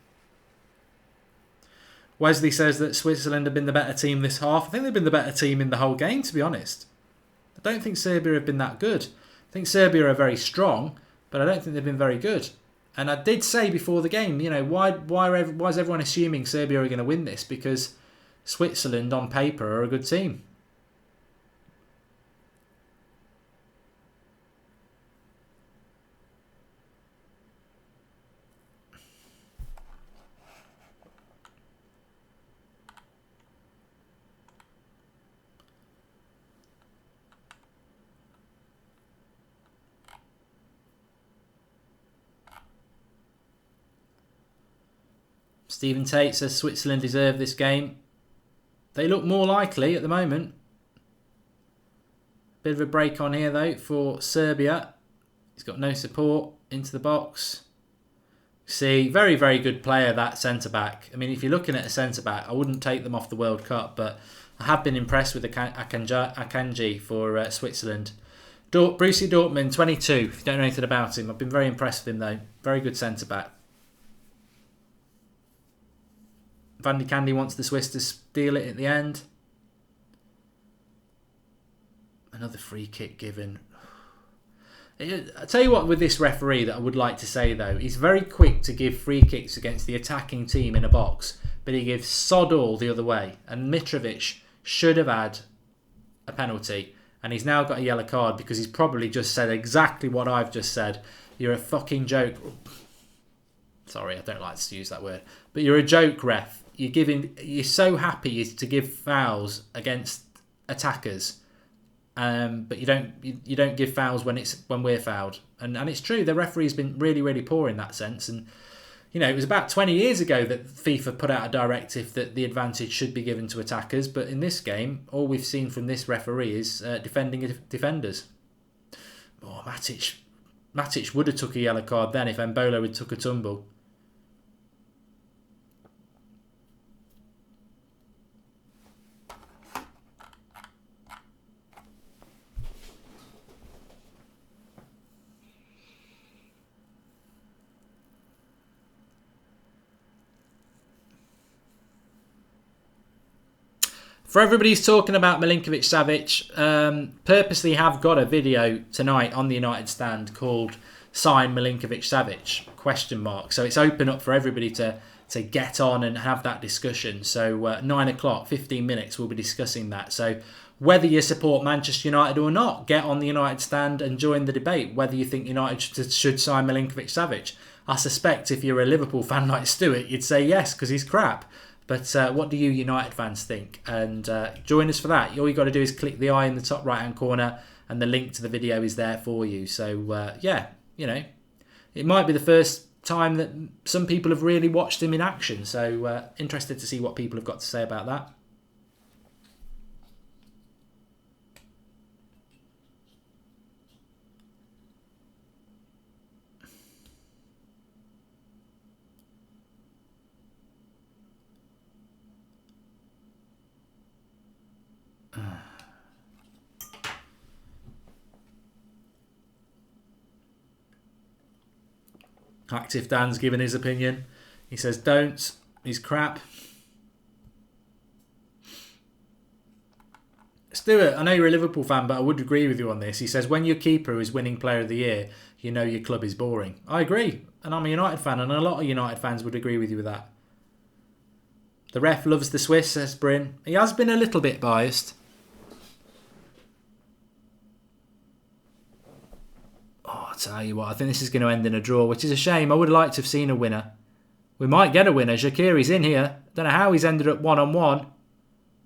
Wesley says that Switzerland have been the better team this half. I think they've been the better team in the whole game, to be honest. I don't think Serbia have been that good. I think Serbia are very strong, but I don't think they've been very good. And I did say before the game, you know, why is everyone assuming Serbia are going to win this? Because Switzerland, on paper, are a good team. Stephen Tate says Switzerland deserve this game. They look more likely at the moment. Bit of a break on here though for Serbia. He's got no support into the box. See, very, very good player, that centre-back. I mean, if you're looking at a centre-back, I wouldn't take them off the World Cup, but I have been impressed with Akanji for Switzerland. Brucey Dortmund, 22. If you don't know anything about him, I've been very impressed with him though. Very good centre-back. Van de Candy wants the Swiss to steal it at the end. Another free kick given. I'll tell you what with this referee that I would like to say though. He's very quick to give free kicks against the attacking team in a box, but he gives sod all the other way. And Mitrovic should have had a penalty. And he's now got a yellow card because he's probably just said exactly what I've just said. You're a fucking joke. Sorry, I don't like to use that word. But you're a joke, ref. You're so happy to give fouls against attackers, but you don't give fouls when we're fouled. And it's true, the referee's been really, really poor in that sense. And you know, it was about 20 years ago that FIFA put out a directive that the advantage should be given to attackers. But in this game, all we've seen from this referee is defending defenders. Oh, Matic would have took a yellow card then if Embolo had took a tumble. For everybody who's talking about Milinkovic-Savic, purposely have got a video tonight on the United Stand called Sign Milinkovic-Savic, ? So it's open up for everybody to get on and have that discussion. So 9 o'clock, 15 minutes, we'll be discussing that. So whether you support Manchester United or not, get on the United Stand and join the debate. Whether you think United should sign Milinkovic-Savic. I suspect if you're a Liverpool fan like Stuart, you'd say yes, because he's crap. But what do you United fans think? And join us for that. All you got to do is click the eye in the top right hand corner and the link to the video is there for you. So yeah, you know, it might be the first time that some people have really watched him in action. So interested to see what people have got to say about that. Active Dan's given his opinion. He says don't. He's crap. Stuart, I know you're a Liverpool fan, but I would agree with you on this. He says when your keeper is winning Player of the Year, you know your club is boring. I agree. And I'm a United fan, and a lot of United fans would agree with you with that. The ref loves the Swiss, says Bryn. He has been a little bit biased. Oh, I tell you what, I think this is going to end in a draw, which is a shame. I would like to have seen a winner. We might get a winner. Shaqiri's in here. Don't know how he's ended up 1-on-1.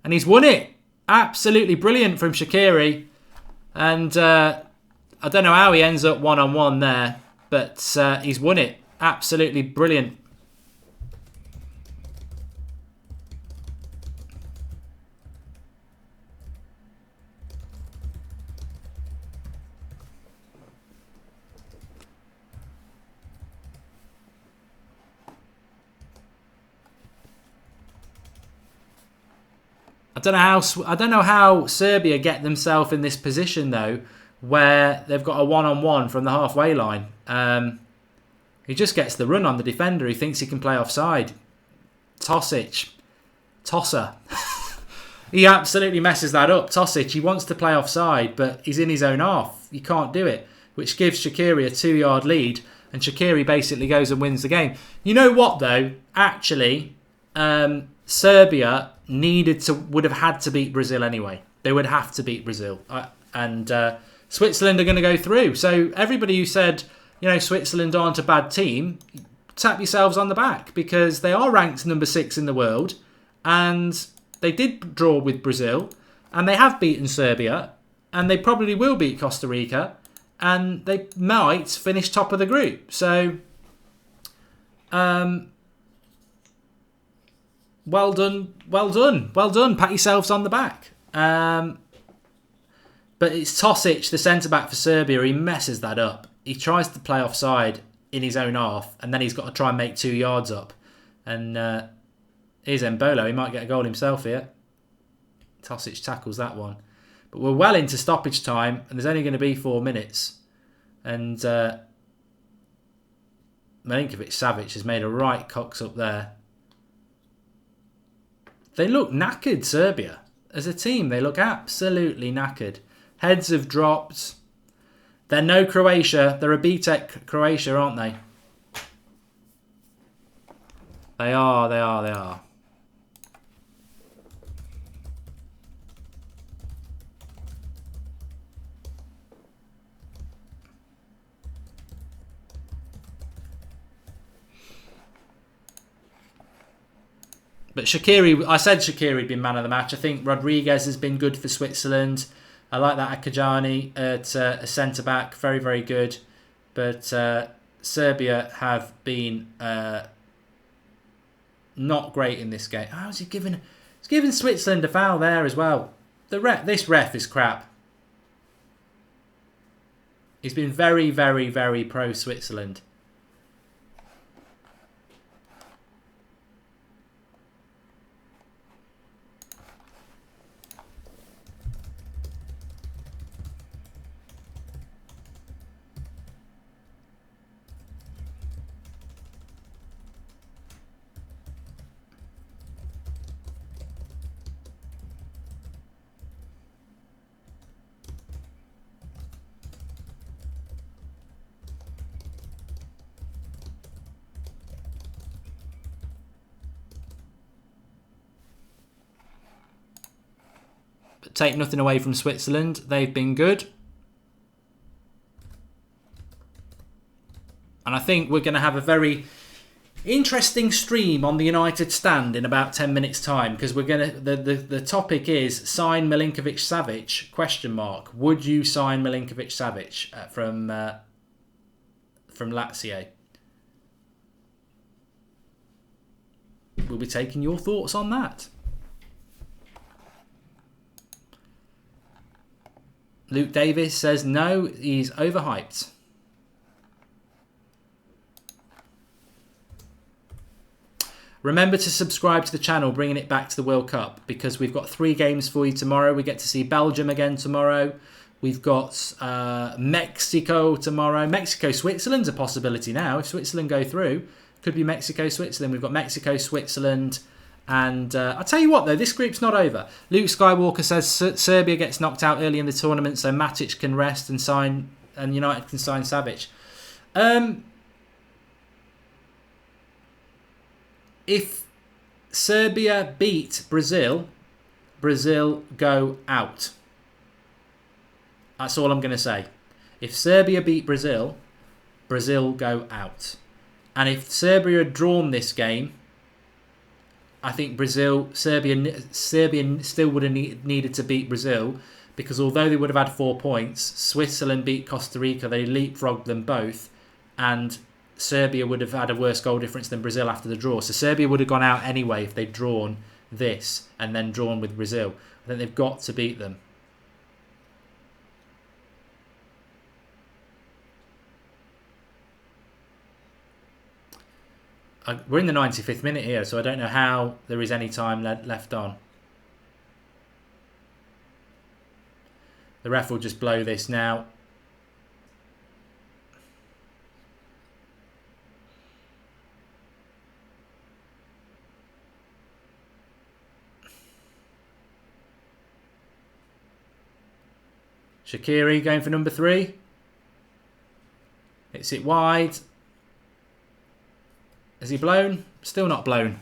And he's won it. Absolutely brilliant from Shaqiri. And I don't know how he ends up 1-on-1 there. But he's won it. Absolutely brilliant. I don't know how Serbia get themselves in this position though, where they've got a one-on-one from the halfway line. He just gets the run on the defender. He thinks he can play offside. Tosser. He absolutely messes that up. Tosic, he wants to play offside, but he's in his own half. You can't do it, which gives Shaqiri a 2-yard lead, and Shaqiri basically goes and wins the game. You know what, though? Actually, Serbia would have had to beat Brazil anyway. They would have to beat Brazil. And Switzerland are going to go through. So everybody who said, Switzerland aren't a bad team, tap yourselves on the back, because they are ranked number 6 in the world, and they did draw with Brazil, and they have beaten Serbia, and they probably will beat Costa Rica, and they might finish top of the group. So, well done. Pat yourselves on the back. But it's Tosic, the centre-back for Serbia. He messes that up. He tries to play offside in his own half, and then he's got to try and make 2 yards up. And here's Embolo. He might get a goal himself here. Tosic tackles that one. But we're well into stoppage time, and there's only going to be 4 minutes. And Milinkovic-Savic has made a right cocks up there. They look knackered, Serbia. As a team, they look absolutely knackered. Heads have dropped. They're no Croatia. They're a BTEC Croatia, aren't they? They are. But Shaqiri, I said Shaqiri had been man of the match. I think Rodriguez has been good for Switzerland. I like that Akajani at a centre-back. Very, very good. But Serbia have been not great in this game. How's he given? He's given Switzerland a foul there as well. This ref is crap. He's been very, very, very pro-Switzerland. But take nothing away from Switzerland. They've been good. And I think we're going to have a very interesting stream on the United stand in about 10 minutes time, because we're going to the topic is sign Milinkovic-Savic ? Would you sign Milinkovic-Savic from Lazio? We'll be taking your thoughts on that. Luke Davis says no, he's overhyped. Remember to subscribe to the channel, bringing it back to the World Cup, because we've got 3 games for you tomorrow. We get to see Belgium again tomorrow. We've got Mexico tomorrow. Mexico-Switzerland's a possibility now. If Switzerland go through, could be Mexico-Switzerland. We've got Mexico-Switzerland. And I'll tell you what, though, this group's not over. Luke Skywalker says Serbia gets knocked out early in the tournament, so Matic can rest and United can sign Savic. If Serbia beat Brazil, Brazil go out. That's all I'm going to say. If Serbia beat Brazil, Brazil go out. And if Serbia had drawn this game, I think Serbia still would have needed to beat Brazil, because although they would have had 4 points, Switzerland beat Costa Rica, they leapfrogged them both, and Serbia would have had a worse goal difference than Brazil after the draw. So Serbia would have gone out anyway if they'd drawn this and then drawn with Brazil. I think they've got to beat them. We're in the 95th minute here, so I don't know how there is any time left on. The ref will just blow this now. Shaqiri going for number 3. Hits it wide. Is he blown? Still not blown.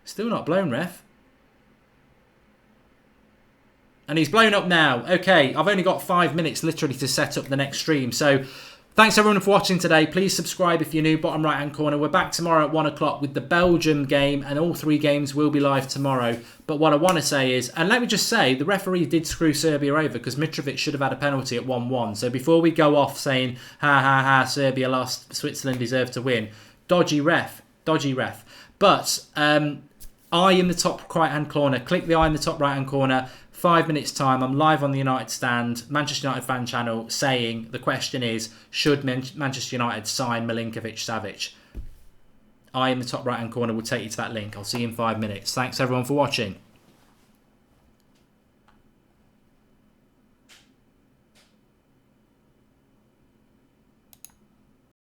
Still not blown, ref. And he's blown up now. Okay, I've only got 5 minutes literally to set up the next stream. So thanks everyone for watching today. Please subscribe if you're new, bottom right hand corner. We're back tomorrow at 1 o'clock with the Belgium game, and all 3 games will be live tomorrow. But what I want to say is, and let me just say, the referee did screw Serbia over because Mitrovic should have had a penalty at 1-1. So before we go off saying, ha ha ha, Serbia lost, Switzerland deserved to win. Dodgy ref. Dodgy ref. But eye in the top right hand corner. Click the eye in the top right hand corner. 5 minutes time, I'm live on the United Stand, Manchester United fan channel, saying the question is, should Manchester United sign Milinkovic-Savic? I in the top right hand corner will take you to that link. I'll see you in 5 minutes. Thanks everyone for watching.